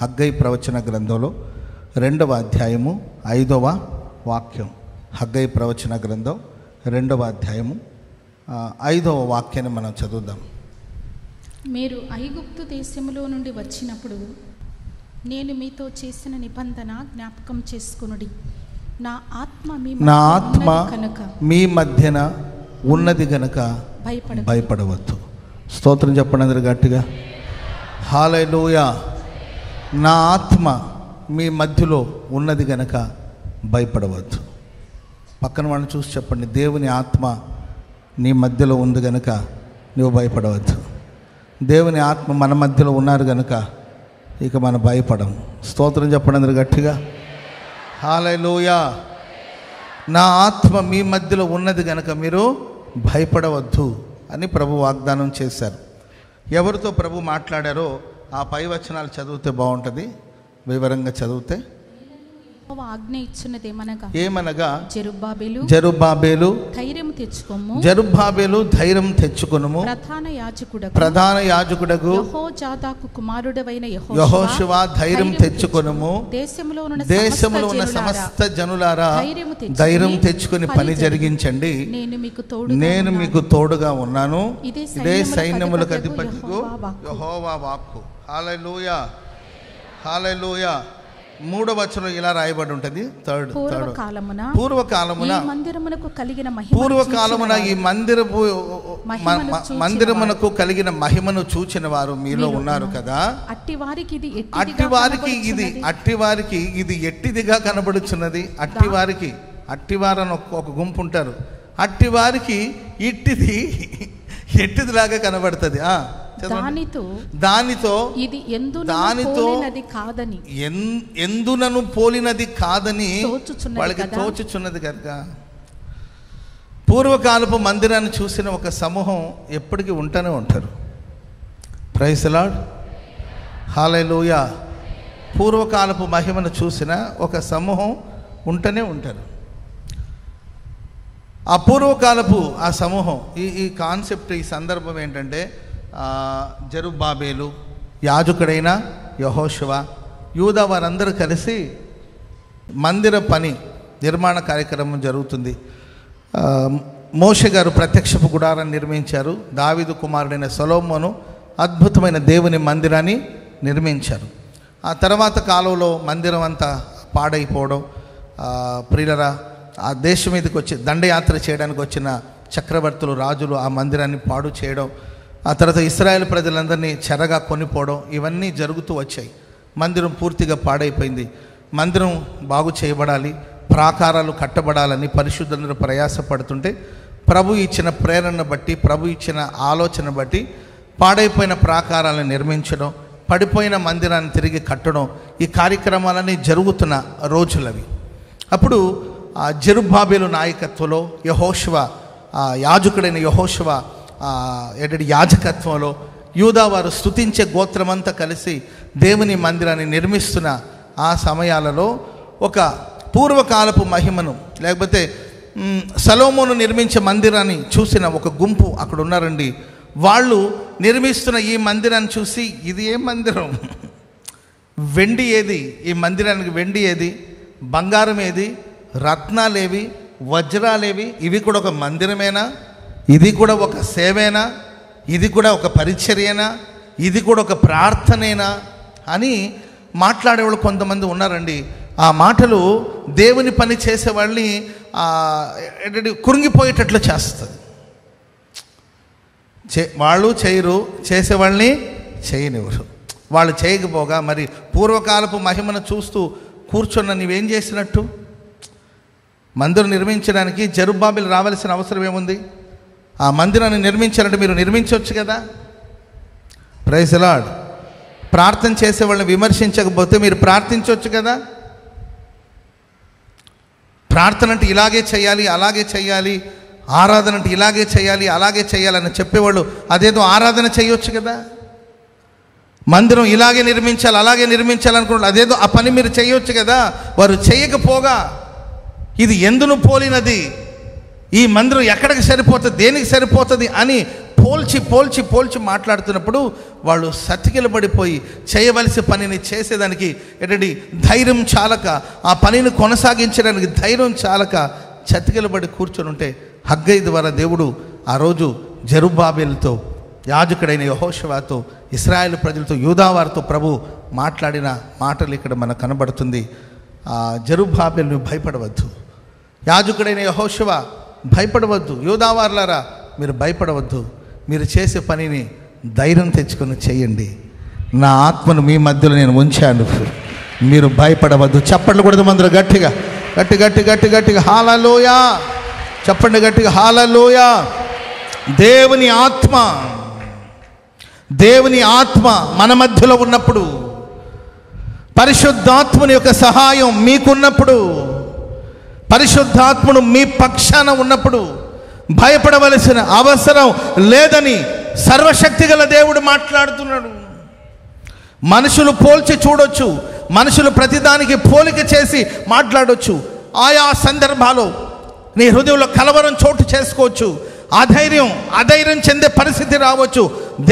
Haggai ప్రవచన గ్రంథంలో 2వ అధ్యాయము 5వ వాక్యం. హగ్గై ప్రవచన గ్రంథం 2వ అధ్యాయము 5వ వాక్యాన్ని మనం చదువుదాం. మీరు ఐగుప్తు దేశములో నుండి వచ్చినప్పుడు నేను మీతో చేసిన నిబంధన జ్ఞాపకం చేసుకొనుడి. నా ఆత్మ మీ మధ్యన ఉన్నది గనుక భయపడవద్దు. స్తోత్రం చెప్పండి అందరు గట్టిగా. హల్లెలూయా. నా ఆత్మ మీ మధ్యలో ఉన్నది గనక భయపడవద్దు. పక్కన వాళ్ళని చూసి చెప్పండి, దేవుని ఆత్మ నీ మధ్యలో ఉంది గనక నువ్వు భయపడవద్దు. దేవుని ఆత్మ మన మధ్యలో ఉన్నారు గనక ఇక మనం భయపడం. స్తోత్రం చెప్పండి అందరు గట్టిగా. హల్లెలూయా. నా ఆత్మ మీ మధ్యలో ఉన్నది గనక మీరు భయపడవద్దు అని ప్రభు వాగ్దానం చేశారు. ఎవరితో ప్రభు మాట్లాడారో ఆ పై వచనాలు చదివితే బాగుంటుంది. వివరంగా చదివితే ఆజ్ఞ ఇచ్చినదేమనగా ఏమనగా జెరుబ్బాబేలు ధైర్యం తెచ్చుకొనుము. ప్రధాన యాజకుడగు యెహోషువ ధైర్యం తెచ్చుకొనుము. దేశములో ఉన్న సమస్త జనులారా ధైర్యం తెచ్చుకొని పని జరిగించండి. నేను మీకు తోడుగా ఉన్నాను. ఇదే సైన్యములకు అధిపతికు యెహోవా వాక్కు. హల్లెలూయా. హల్లెలూయా. 3వ వచనం ఇలా రాయబడి ఉంటుంది. పూర్వకాలమున ఈ మందిరమునకు కలిగిన మహిమను చూచిన వారు మీలో ఉన్నారు కదా. అట్టివారికి ఇది ఎట్టిదిగా కనబడుచున్నది. అట్టివారని ఒక గుంపు ఉంటారు. అట్టివారికి ఎట్టిదిలాగా కనబడుతుంది. దానితో ఎందునను పోలినది కాదని వాళ్ళకి తోచుచున్నది కనుక. పూర్వకాలపు మందిరాన్ని చూసిన ఒక సమూహం ఎప్పటికీ ఉంటూనే ఉంటారు. Praise the lord. హల్లెలూయా. పూర్వకాలపు మహిమను చూసిన ఒక సమూహం ఉంటూనే ఉంటారు. ఆ పూర్వకాలపు ఆ సమూహం ఈ కాన్సెప్ట్, ఈ సందర్భం ఏంటంటే జెరుబ్బాబేలు, యాజకుడైన యెహోషువ, యూదా వారందరూ కలిసి మందిర పని నిర్మాణ కార్యక్రమం జరుగుతుంది. మోషే గారు ప్రత్యక్షపు గుడారాన్ని నిర్మించారు. దావీదు కుమారుడైన సొలొమోను అద్భుతమైన దేవుని మందిరాన్ని నిర్మించారు. ఆ తర్వాత కాలంలో మందిరం అంతా పాడైపోవడం, ప్రియులరా ఆ దేశం మీదకి వచ్చి దండయాత్ర చేయడానికి వచ్చిన చక్రవర్తులు, రాజులు ఆ మందిరాన్ని పాడు చేయడం, ఆ తర్వాత ఇశ్రాయేల్ ప్రజలందరినీ చెరగా కొనిపోవడం, ఇవన్నీ జరుగుతూ వచ్చాయి. మందిరం పూర్తిగా పాడైపోయింది. మందిరం బాగు చేయబడాలి, ప్రాకారాలు కట్టబడాలని పరిశుద్ధులందరూ ప్రయాసపడుతుంటే ప్రభు ఇచ్చిన ప్రేరణ బట్టి, ప్రభు ఇచ్చిన ఆలోచన బట్టి పాడైపోయిన ప్రాకారాలను నిర్మించడం, పడిపోయిన మందిరాన్ని తిరిగి కట్టడం, ఈ కార్యక్రమాలన్నీ జరుగుతున్న రోజులవి. అప్పుడు ఆ జెరుబ్బాబేలు నాయకత్వంలో యెహోషువ, యాజకుడైన యెహోషువ యాజకత్వంలో యూదా వారు స్తుతించే గోత్రమంతా కలిసి దేవుని మందిరాన్ని నిర్మిస్తున్న ఆ సమయాలలో ఒక పూర్వకాలపు మహిమను, లేకపోతే సొలొమోను నిర్మించే మందిరాన్ని చూసిన ఒక గుంపు అక్కడ ఉన్నారండి. వాళ్ళు నిర్మిస్తున్న ఈ మందిరాన్ని చూసి, ఇది ఏ మందిరం, వెండి ఏది, ఈ మందిరానికి వెండి ఏది, బంగారం ఏది, రత్నాలేవి, వజ్రాలేవి, ఇవి కూడా ఒక మందిరమేనా, ఇది కూడా ఒక సేవేనా, ఇది కూడా ఒక పరిచర్యేనా, ఇది కూడా ఒక ప్రార్థనేనా అని మాట్లాడేవాళ్ళు కొంతమంది ఉన్నారండి. ఆ మాటలు దేవుని పని చేసేవాళ్ళని కురింగిపోయేటట్లు చేస్తుంది. వాళ్ళు చేయరు, చేసేవాళ్ళని చేయనివ్వరు. వాళ్ళు చేయకపోగా మరి పూర్వకాలపు మహిమను చూస్తూ కూర్చున్న నీవేం చేసినట్టు? మందిరం నిర్మించడానికి జెరుబ్బాబేలు రావాల్సిన అవసరం ఏముంది? ఆ మందిరాన్ని నిర్మించాలంటే మీరు నిర్మించవచ్చు కదా. Praise the lord. ప్రార్థన చేసే వాళ్ళని విమర్శించకపోతే మీరు ప్రార్థించవచ్చు కదా. ప్రార్థన అంటే ఇలాగే చేయాలి, అలాగే చేయాలి, ఆరాధన అంటే ఇలాగే చేయాలి, అలాగే చేయాలని చెప్పేవాళ్ళు అదేదో ఆరాధన చేయొచ్చు కదా. మందిరం ఇలాగే నిర్మించాలి, అలాగే నిర్మించాలనుకున్నాడు, అదేదో ఆ పని మీరు చేయొచ్చు కదా. వారు చేయకపోగా ఇది ఎందును పోలినది, ఈ మందిరం ఎక్కడికి సరిపోతుంది, దేనికి సరిపోతుంది అని పోల్చి పోల్చి పోల్చి మాట్లాడుతున్నప్పుడు వాళ్ళు సతికిలబడిపోయి చేయవలసిన పనిని చేసేదానికి ఏంటంటే ధైర్యం చాలక, ఆ పనిని కొనసాగించడానికి ధైర్యం చాలక చతికిలబడి కూర్చొని ఉంటే హగ్గై ద్వారా దేవుడు ఆ రోజు జెరుబ్బాబెలుతో, యాజకుడైన యెహోషువతో, ఇశ్రాయేలు ప్రజలతో, యూదావారితో ప్రభు మాట్లాడిన మాటలు ఇక్కడ మనకు కనబడుతుంది. జెరుబ్బాబెలు నువ్వు భయపడవద్దు, యాజకుడైన యెహోషువ భయపడవద్దు, యూదావారులారా మీరు భయపడవద్దు, మీరు చేసే పనిని ధైర్యం తెచ్చుకొని చేయండి, నా ఆత్మను మీ మధ్యలో నేను ఉంచాను, మీరు భయపడవద్దు. చప్పట్లు కొడదు మందరు గట్టిగా, గట్టి గట్టి గట్టి గట్టిగా హల్లెలూయా చెప్పండి, గట్టిగా హల్లెలూయా. దేవుని ఆత్మ మన మధ్యలో ఉన్నప్పుడు, పరిశుద్ధాత్మని యొక్క సహాయం మీకున్నప్పుడు, పరిశుద్ధాత్ముడు మీ పక్షాన ఉన్నప్పుడు భయపడవలసిన అవసరం లేదని సర్వశక్తి గల దేవుడు మాట్లాడుతున్నాడు. మనుషులు పోల్చి చూడొచ్చు, మనుషులు ప్రతిదానికి పోలిక చేసి మాట్లాడొచ్చు, ఆయా సందర్భాల్లో నీ హృదయంలో కలవరం చోటు చేసుకోవచ్చు, అధైర్యం చెందే పరిస్థితి రావచ్చు.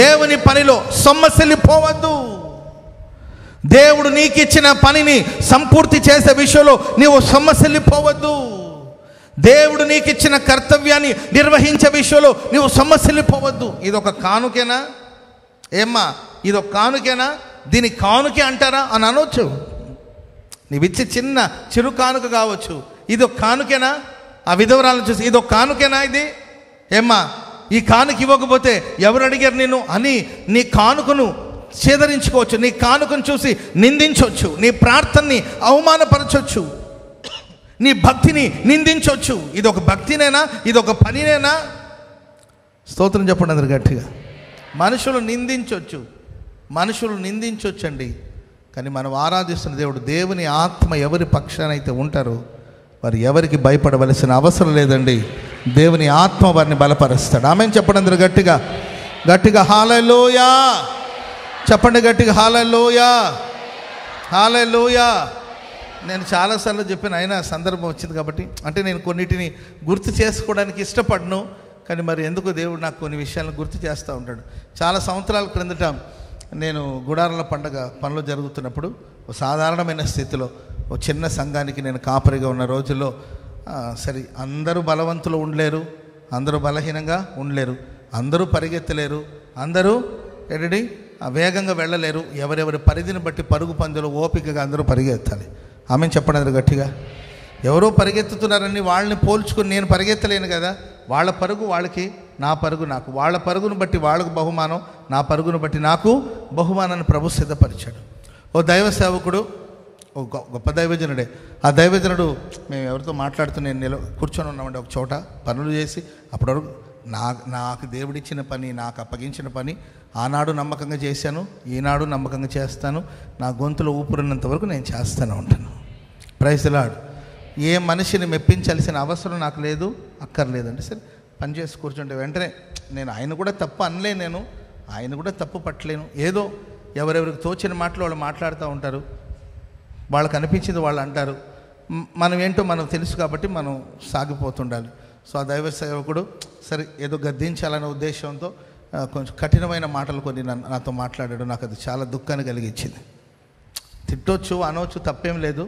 దేవుని పనిలో సొమ్మసిల్లిపోవద్దు. దేవుడు నీకు ఇచ్చిన పనిని సంపూర్తి చేసే విషయంలో నీవు సొమ్మసిల్లిపోవద్దు. దేవుడు నీకు ఇచ్చిన కర్తవ్యాన్ని నిర్వహించే విషయంలో నీవు సొమ్మసిల్లిపోవద్దు. ఇదొక కానుకేనా ఏమ్మా, ఇదొక కానుకేనా, దీని కానుకే అంటారా అని అనవచ్చు. నీవిచ్చే చిన్న చిరు కానుక కావచ్చు, ఇదొక కానుకేనా? ఆ విధవరాలను చూసి ఇదొక కానుకేనా ఇది ఏమ్మా, ఈ కానుక ఇవ్వకపోతే ఎవరు అడిగారు నిన్ను అని నీ కానుకను ఛేదరించుకోవచ్చు, నీ కానుకను చూసి నిందించవచ్చు, నీ ప్రార్థనని అవమానపరచవచ్చు, నీ భక్తిని నిందించవచ్చు. ఇది ఒక భక్తినేనా, ఇది ఒక పనినేనా? స్తోత్రం చెప్పండి అందరు గట్టిగా. మనుషులు నిందించొచ్చండి, కానీ మనం ఆరాధిస్తున్న దేవుడు, దేవుని ఆత్మ ఎవరి పక్షానైతే ఉంటారో వారు ఎవరికి భయపడవలసిన అవసరం లేదండి. దేవుని ఆత్మ వారిని బలపరుస్తాడు. ఆమెను చెప్పండి అందరు గట్టిగా, గట్టిగా హల్లెలూయా చెప్పండి, గట్టిగా హల్లెలూయా హల్లెలూయా. నేను చాలాసార్లు చెప్పిన, అయినా సందర్భం వచ్చింది కాబట్టి, అంటే నేను కొన్నిటిని గుర్తు చేసుకోవడానికి ఇష్టపడను, కానీ మరి ఎందుకో దేవుడు నాకు కొన్ని విషయాలను గుర్తు చేస్తూ ఉంటాడు. చాలా సంవత్సరాల క్రిందట నేను గుడారాల పండగ పనులు జరుగుతున్నప్పుడు సాధారణమైన స్థితిలో ఒక చిన్న సంఘానికి నేను కాపరిగా ఉన్న రోజుల్లో, సరే అందరూ బలవంతులు ఉండలేరు, అందరూ బలహీనంగా ఉండలేరు, అందరూ పరిగెత్తలేరు, అందరూ ఏంటండి వేగంగా వెళ్ళలేరు. ఎవరెవరి పరిధిని బట్టి పరుగు పందులు ఓపికగా అందరూ పరిగెత్తాలి. ఆమెను చెప్పండి అందరు గట్టిగా. ఎవరో పరిగెత్తుతున్నారని వాళ్ళని పోల్చుకుని నేను పరిగెత్తలేను కదా. వాళ్ళ పరుగు వాళ్ళకి, నా పరుగు నాకు. వాళ్ళ పరుగును బట్టి వాళ్ళకు బహుమానం, నా పరుగును బట్టి నాకు బహుమానాన్ని ప్రభు సిద్ధపరిచాడు. ఓ దైవ సేవకుడు, ఓ గొప్ప దైవజనుడే. ఆ దైవజనుడు, మేము ఎవరితో మాట్లాడుతూ నేను కూర్చొని ఉన్నామండి ఒక చోట పనులు చేసి. అప్పటివరకు నాకు దేవుడిచ్చిన పని, నాకు అప్పగించిన పని ఆనాడు నమ్మకంగా చేశాను, ఈనాడు నమ్మకంగా చేస్తాను, నా గొంతులో ఊపిరినంత వరకు నేను చేస్తూనే ఉంటాను. Praise the lord. ఏ మనిషిని మెప్పించాల్సిన అవసరం నాకు లేదు, అక్కర్లేదండి. సరే పని చేసి కూర్చుంటే వెంటనే నేను ఆయన కూడా తప్పు అనలే, నేను ఆయన కూడా తప్పు పట్టలేను. ఏదో ఎవరెవరికి తోచిన మాటలు వాళ్ళు మాట్లాడుతూ ఉంటారు, వాళ్ళకి అనిపించింది వాళ్ళు అంటారు. మనం ఏంటో మనకు తెలుసు కాబట్టి మనం సాగిపోతుండాలి. సో ఆ దైవ సేవకుడు సరే ఏదో గద్దించాలనే ఉద్దేశంతో కొంచెం కఠినమైన మాటలు కొన్ని నాతో మాట్లాడాడు. నాకు అది చాలా దుఃఖాన్ని కలిగించింది. తిట్టొచ్చు, అనవచ్చు, తప్పేం లేదు.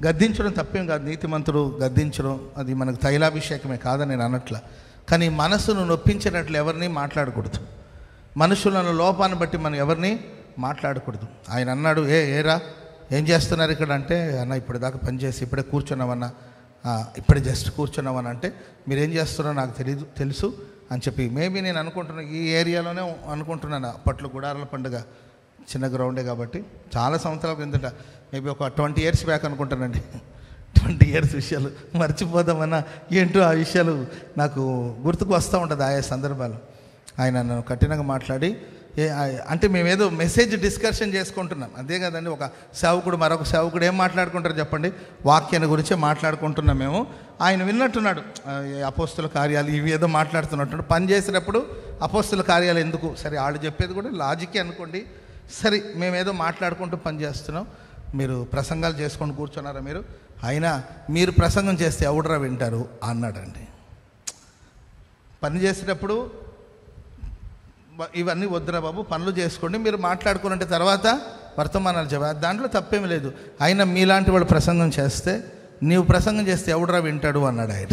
గద్దించడం తప్పేం కాదు, నీతిమంతుడు గద్దించడం అది మనకు తైలాభిషేకమే కాదని నేను అనట్లా. కానీ మనసును నొప్పించేటట్లు ఎవరిని మాట్లాడకూడదు. మనుషులను లోపాన్ని బట్టి మనం ఎవరిని మాట్లాడకూడదు. ఆయన అన్నాడు, ఏరా ఏం చేస్తున్నారు ఇక్కడ అంటే, అన్న ఇప్పటిదాకా పనిచేసి ఇప్పుడే కూర్చున్నామన్నా, ఇప్పుడే జస్ట్ కూర్చున్నామని అంటే, మీరేం చేస్తున్నారో నాకు తెలుసు అని చెప్పి మేబీ నేను అనుకుంటున్నాను ఈ ఏరియాలోనే అనుకుంటున్నాను. అప్పట్లో గుడారాల పండుగ చిన్న గ్రౌండే కాబట్టి చాలా సంవత్సరాల క్రిందట, మేబీ ఒక 20 years బ్యాక్ అనుకుంటానండి. 20 years విషయాలు మర్చిపోదామన్నా ఏంటో ఆ విషయాలు నాకు గుర్తుకు వస్తూ ఉంటుంది ఆయా సందర్భాలు. ఆయన నన్ను కఠినంగా మాట్లాడి, అంటే మేమేదో మెసేజ్ డిస్కషన్ చేసుకుంటున్నాం, అదే కదండి. ఒక సేవకుడు మరొక సేవకుడు ఏం మాట్లాడుకుంటారు చెప్పండి, వాక్యాన్ని గురించే మాట్లాడుకుంటున్నాం మేము. ఆయన విన్నట్టున్నాడు, అపోస్తుల కార్యాలు ఇవి ఏదో మాట్లాడుతున్నట్టు. పని చేసేటప్పుడు అపోస్తుల కార్యాలు ఎందుకు, సరే వాళ్ళు చెప్పేది కూడా లాజికే అనుకోండి, సరే మేమేదో మాట్లాడుకుంటూ పని చేస్తున్నాం, మీరు ప్రసంగాలు చేసుకొని కూర్చున్నారా మీరు, అయినా మీరు ప్రసంగం చేస్తే ఎవడరా వింటారు అన్నాడండి. పని చేసేటప్పుడు ఇవన్నీ వద్దురా బాబు, పనులు చేసుకోండి, మీరు మాట్లాడుకోనంటే తర్వాత వర్తమానాలు చెప్పాలి, దాంట్లో తప్పేమి లేదు. అయినా మీలాంటి వాళ్ళు ప్రసంగం చేస్తే, నీవు ప్రసంగం చేస్తే ఎవడరా వింటాడు అన్నాడు ఆయన.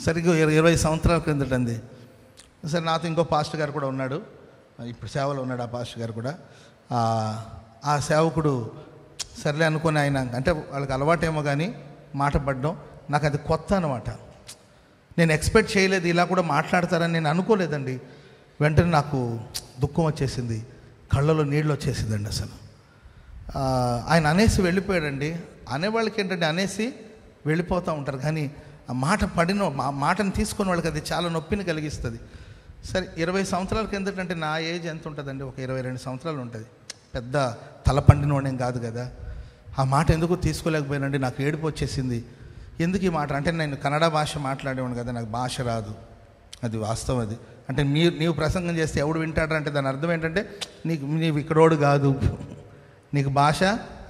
సరిగ్గా 20 సంవత్సరాల క్రిందటంది. సరే, నాతో ఇంకో పాస్టర్ గారు కూడా ఉన్నాడు, ఇప్పుడు సేవలో ఉన్నాడు ఆ పాస్టర్ గారు కూడా. ఆ సేవకుడు సర్లే అనుకుని ఆయన, అంటే వాళ్ళకి అలవాటేమో కానీ మాట పడ్డం నాకు అది కొత్త అనమాట. నేను ఎక్స్పెక్ట్ చేయలేదు, ఇలా కూడా మాట్లాడతారని నేను అనుకోలేదండి. వెంటనే నాకు దుఃఖం వచ్చేసింది, కళ్ళలో నీళ్ళు వచ్చేసిందండి అసలు. ఆయన అనేసి వెళ్ళిపోయాడండి. అనేవాళ్ళకి ఏంటంటే అనేసి వెళ్ళిపోతూ ఉంటారు, కానీ ఆ మాట పడిన మాటను తీసుకున్న వాళ్ళకి అది చాలా నొప్పిని కలిగిస్తుంది. సరే, 20 సంవత్సరాల కిందటంటే నా ఏజ్ ఎంత ఉంటుందండి, ఒక 22 సంవత్సరాలు ఉంటుంది. పెద్ద తల పండినోడేం కాదు కదా. ఆ మాట ఎందుకు తీసుకోలేకపోయానండి, నాకు ఏడుపు వచ్చేసింది. ఎందుకు ఈ మాట అంటే, నేను కన్నడ భాష మాట్లాడేవాడు కదా, నాకు భాష రాదు, అది వాస్తవం. అది అంటే నీవు ప్రసంగం చేస్తే ఎవడు వింటాడంటే దాని అర్థం ఏంటంటే, నీవు ఇక్కడోడు కాదు, నీకు భాష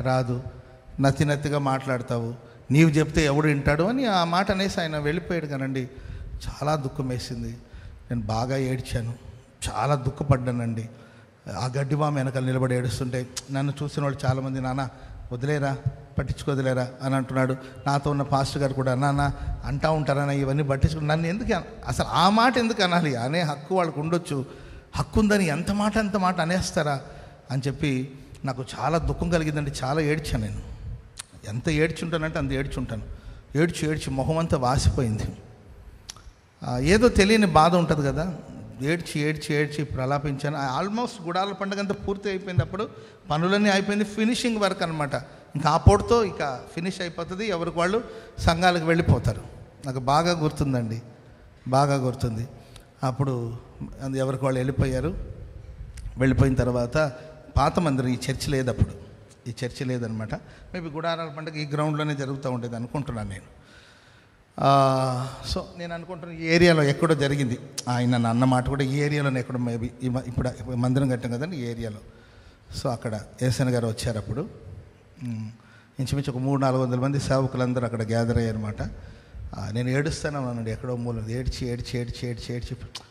రాదు, నత్తిగా మాట్లాడతావు, నీవు చెప్తే ఎవడు వింటాడు అని ఆ మాట అనేసి ఆయన వెళ్ళిపోయాడు కానండి. చాలా దుఃఖం వేసింది. నేను బాగా ఏడ్చాను, చాలా దుఃఖపడ్డానండి. ఆ గడ్డివామ వెనకాల నిలబడి ఏడుస్తుంటే నన్ను చూసిన వాళ్ళు చాలామంది, నాన్న వదిలేరా, పట్టించుకోదిలేరా అని అంటున్నాడు. నాతో ఉన్న పాస్టర్ గారు కూడా, నాన్న అంటూ ఉంటారన్నా ఇవన్నీ పట్టించుకుని, నన్ను ఎందుకు అసలు ఆ మాట ఎందుకు అనాలి, అనే హక్కు వాళ్ళకు ఉండొచ్చు, హక్కు ఉందని ఎంత మాట అనేస్తారా అని చెప్పి నాకు చాలా దుఃఖం కలిగిందండి. చాలా ఏడ్చాను నేను. ఎంత ఏడ్చుంటానంటే అంత ఏడ్చుంటాను. ఏడ్చి మొహం అంతా వాసిపోయింది. ఏదో తెలియని బాధ ఉంటుంది కదా. ఏడ్చి ప్రలాపించాను. ఆల్మోస్ట్ గుడాల పండుగ అంతా పూర్తి అయిపోయింది. అప్పుడు పనులన్నీ అయిపోయింది, ఫినిషింగ్ వర్క్ అనమాట. ఇంకా ఆ పొడితో ఇక ఫినిష్ అయిపోతుంది, ఎవరికి వాళ్ళు సంఘాలకు వెళ్ళిపోతారు. నాకు బాగా గుర్తుందండి, బాగా గుర్తుంది. అప్పుడు ఎవరికి వాళ్ళు వెళ్ళిపోయారు. వెళ్ళిపోయిన తర్వాత పాత మందిరం, ఈ చర్చి లేదు, అప్పుడు ఈ చర్చి లేదనమాట. మేబీ గుడారాల పండుగ ఈ గ్రౌండ్లోనే జరుగుతూ ఉండేది అనుకుంటున్నాను నేను. సో నేను అనుకుంటున్నాను ఈ ఏరియాలో ఎక్కడో జరిగింది. ఆయన అన్న మాట కూడా ఈ ఏరియాలోనే ఎక్కడో, మేబీ ఇప్పుడు మందిరం కట్టాం కదండి ఈ ఏరియాలో. సో అక్కడ ఏసన్ గారు వచ్చారు. అప్పుడు ఇంచుమించు ఒక 300-400 మంది సేవకులందరూ అక్కడ గ్యాదర్ అయ్యారన్నమాట. నేను ఏడుస్తాను అన్నానండి, ఎక్కడో మూల ఏడ్చి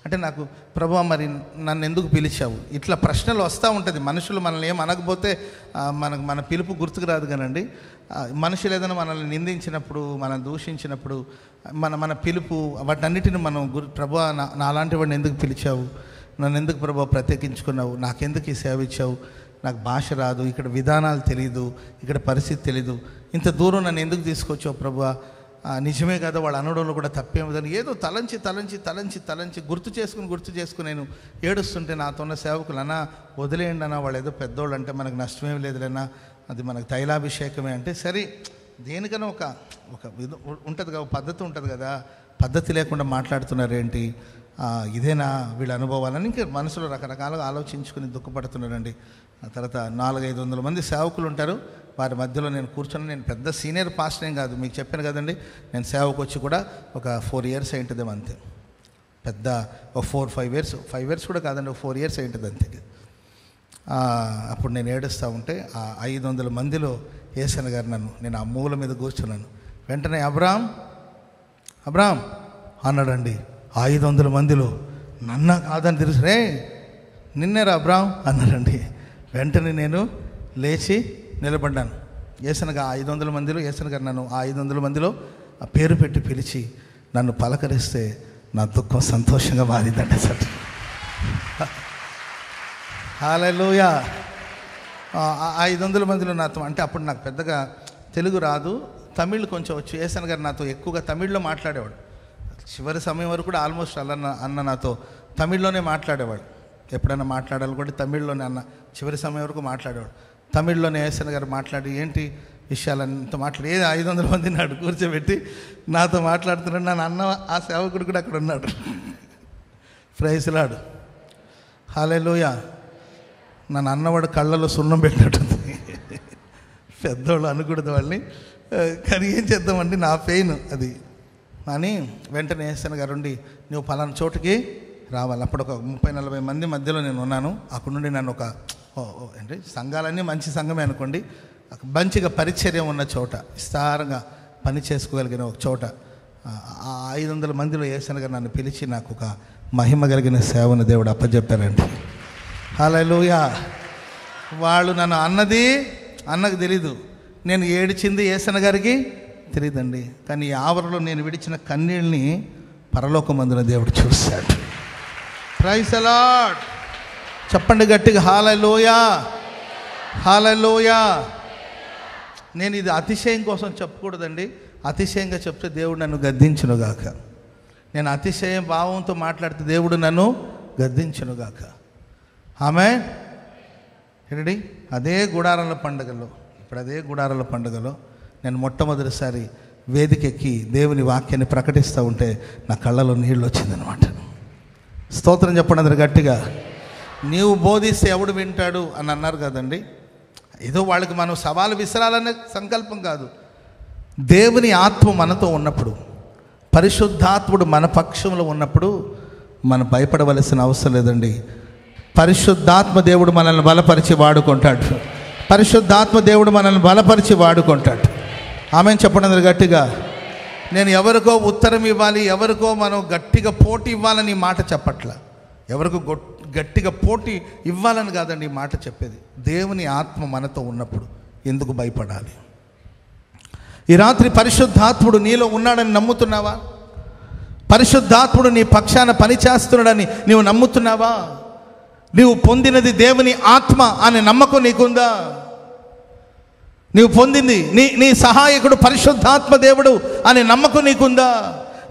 అంటే నాకు, ప్రభువా మరి నన్ను ఎందుకు పిలిచావు, ఇట్లా ప్రశ్నలు వస్తూ ఉంటుంది. మనుషులు మనల్ని ఏం అనకపోతే మన పిలుపు గుర్తుకు రాదు కానండి. మనుషులు ఏదైనా మనల్ని నిందించినప్పుడు, మనం దూషించినప్పుడు, మన పిలుపు వాటన్నిటిని మనం ప్రభువా నాలాంటి వాడిని ఎందుకు పిలిచావు, నన్ను ఎందుకు ప్రభువా ప్రత్యేకించుకున్నావు, నాకెందుకు ఈ సేవ ఇచ్చావు, నాకు భాష రాదు, ఇక్కడ విధానాలు తెలీదు, ఇక్కడ పరిస్థితి తెలీదు, ఇంత దూరం నన్ను ఎందుకు తీసుకొచ్చావు ప్రభువా, నిజమే కదా వాళ్ళ అనడంలో కూడా తప్పేమదని ఏదో తలంచి గుర్తు చేసుకుని నేను ఏడుస్తుంటే నాతో ఉన్న సేవకులు, అన్నా వదిలేయండి అన్న, వాళ్ళు ఏదో పెద్దోళ్ళు అంటే మనకు నష్టమేం లేదులేనా, అది మనకు తైలాభిషేకమే అంటే, సరే దేనికైనా ఒక ఉంటుంది కదా, పద్ధతి ఉంటుంది కదా, పద్ధతి లేకుండా మాట్లాడుతున్నారేంటి, ఇదేనా వీళ్ళ అనుభవాలని ఇంకా మనసులో రకరకాలుగా ఆలోచించుకుని దుఃఖపడుతున్నారండి. ఆ తర్వాత 400-500 మంది సేవకులు ఉంటారు. వారి మధ్యలో నేను కూర్చొని, నేను పెద్ద సీనియర్ పాస్టర్ ఏం కాదు, మీకు చెప్పాను కదండి, నేను సేవకు వచ్చి కూడా ఒక 4 years అయింటుందేమో అంతే. పెద్ద ఒక 4-5 years, 5 years కూడా కాదండి, ఒక 4 years అయింటుంది అంతే. అప్పుడు నేను ఏడుస్తూ ఉంటే ఆ 500 మందిలో ఏసన్న గారు నేను ఆ మూల మీద కూర్చున్నాను. వెంటనే అబ్రామ్ అన్నాడండి. 500 మందిలో నన్న కాదని తెలుసు, రే నిన్నేరా అబ్రామ్ అన్నాడండి. వెంటనే నేను లేచి నిలబడ్డాను. ఏసనగా 500 మందిలో ఏసన గారు నన్ను ఆ 500 మందిలో ఆ పేరు పెట్టి పిలిచి నన్ను పలకరిస్తే నా దుఃఖం సంతోషంగా మారిందండి సార్. హల్లెలూయా. 500 మందిలో నాతో, అంటే అప్పుడు నాకు పెద్దగా తెలుగు రాదు, తమిళ్ కొంచెం వచ్చు. ఏసన్ గారు నాతో ఎక్కువగా తమిళ్లో మాట్లాడేవాడు. చివరి సమయం వరకు కూడా ఆల్మోస్ట్ అన్న నాతో తమిళ్లోనే మాట్లాడేవాడు. ఎప్పుడైనా మాట్లాడాలి కూడా తమిళ్లోనే, అన్న చివరి సమయం వరకు మాట్లాడేవాడు. తమిళ్లోనే ఏసన్ గారు మాట్లాడి ఏంటి విషయాలంతా మాట్లాడి 500 మంది నాడు కూర్చోబెట్టి నాతో మాట్లాడుతున్నాడు. నన్ను అన్న ఆ సేవకుడు కూడా అక్కడ ఉన్నాడు. Praise lord. హల్లెలూయా. నన్ను అన్నవాడు కళ్ళలో సున్నం పెట్టినట్టుంది. పెద్దవాళ్ళు అనకూడదు వాళ్ళని, కానీ ఏం చేద్దామండి, నా పెయిన్ అది అని. వెంటనే ఏసన్ గారు ఉండి, నువ్వు పలానా చోటుకి రావాలి. అప్పుడు ఒక 30-40 మంది మధ్యలో నేను ఉన్నాను. అక్కడ నుండి నన్ను ఒక అంటే సంఘాలన్నీ మంచి సంఘమే అనుకోండి, మంచిగా పరిచర్య ఉన్న చోట, విస్తారంగా పని చేసుకోగలిగిన ఒక చోట, ఆ 500 మందిలో ఏసన్ గారు నన్ను పిలిచి నాకు ఒక మహిమ కలిగిన సేవను దేవుడు అప్పచెప్పారండి. హల్లెలూయా. వాళ్ళు నన్ను అన్నకు తెలీదు, నేను ఏడిచింది యేసన్న గారికి తెలియదండి. కానీ ఈ ఆవరణలో నేను విడిచిన కన్నీళ్ళని పరలోకమందున దేవుడు చూశాడు. Praise the lord. చెప్పండి గట్టిగా హల్లెలూయా, హల్లెలూయా. నేను ఇది అతిశయం కోసం చెప్పకూడదండి. అతిశయంగా చెప్తే దేవుడు నన్ను గద్దించునుగాక. నేను అతిశయ భావంతో మాట్లాడితే దేవుడు నన్ను గద్దించునుగాక. ఆమేన్. ఏంటండి, అదే గుడారాల పండుగలో నేను మొట్టమొదటిసారి వేదికెక్కి దేవుని వాక్యాన్ని ప్రకటిస్తూ ఉంటే నా కళ్ళలో నీళ్ళు వచ్చిందనమాట. స్తోత్రం చెప్పండి అందరు గట్టిగా. నీవు బోధిస్తే ఎవడు వింటాడు అని అన్నారు కదండి. ఏదో వాళ్ళకి మనం సవాలు విసరాలనే సంకల్పం కాదు. దేవుని ఆత్మ మనతో ఉన్నప్పుడు, పరిశుద్ధాత్ముడు మన పక్షంలో ఉన్నప్పుడు మనం భయపడవలసిన అవసరం లేదండి. పరిశుద్ధాత్మ దేవుడు మనల్ని బలపరిచి వాడుకుంటాడు. పరిశుద్ధాత్మ దేవుడు మనల్ని బలపరిచి వాడుకుంటాడు. ఆమెను చెప్పండి అందరు గట్టిగా. నేను ఎవరికో ఉత్తరం ఇవ్వాలి, ఎవరికో మనం గట్టిగా పోటీ ఇవ్వాలని మాట చెప్పట్లా. ఎవరికో గట్టిగా పోటీ ఇవ్వాలని కాదండి ఈ మాట చెప్పేది. దేవుని ఆత్మ మనతో ఉన్నప్పుడు ఎందుకు భయపడాలి? ఈ రాత్రి పరిశుద్ధాత్ముడు నీలో ఉన్నాడని నమ్ముతున్నావా? పరిశుద్ధాత్ముడు నీ పక్షాన పనిచేస్తున్నాడని నీవు నమ్ముతున్నావా? నీవు పొందినది దేవుని ఆత్మ అనే నమ్మకం నీకుందా? నీవు పొందింది నీ సహాయకుడు పరిశుద్ధాత్మ దేవుడు అనే నమ్మకం నీకుందా?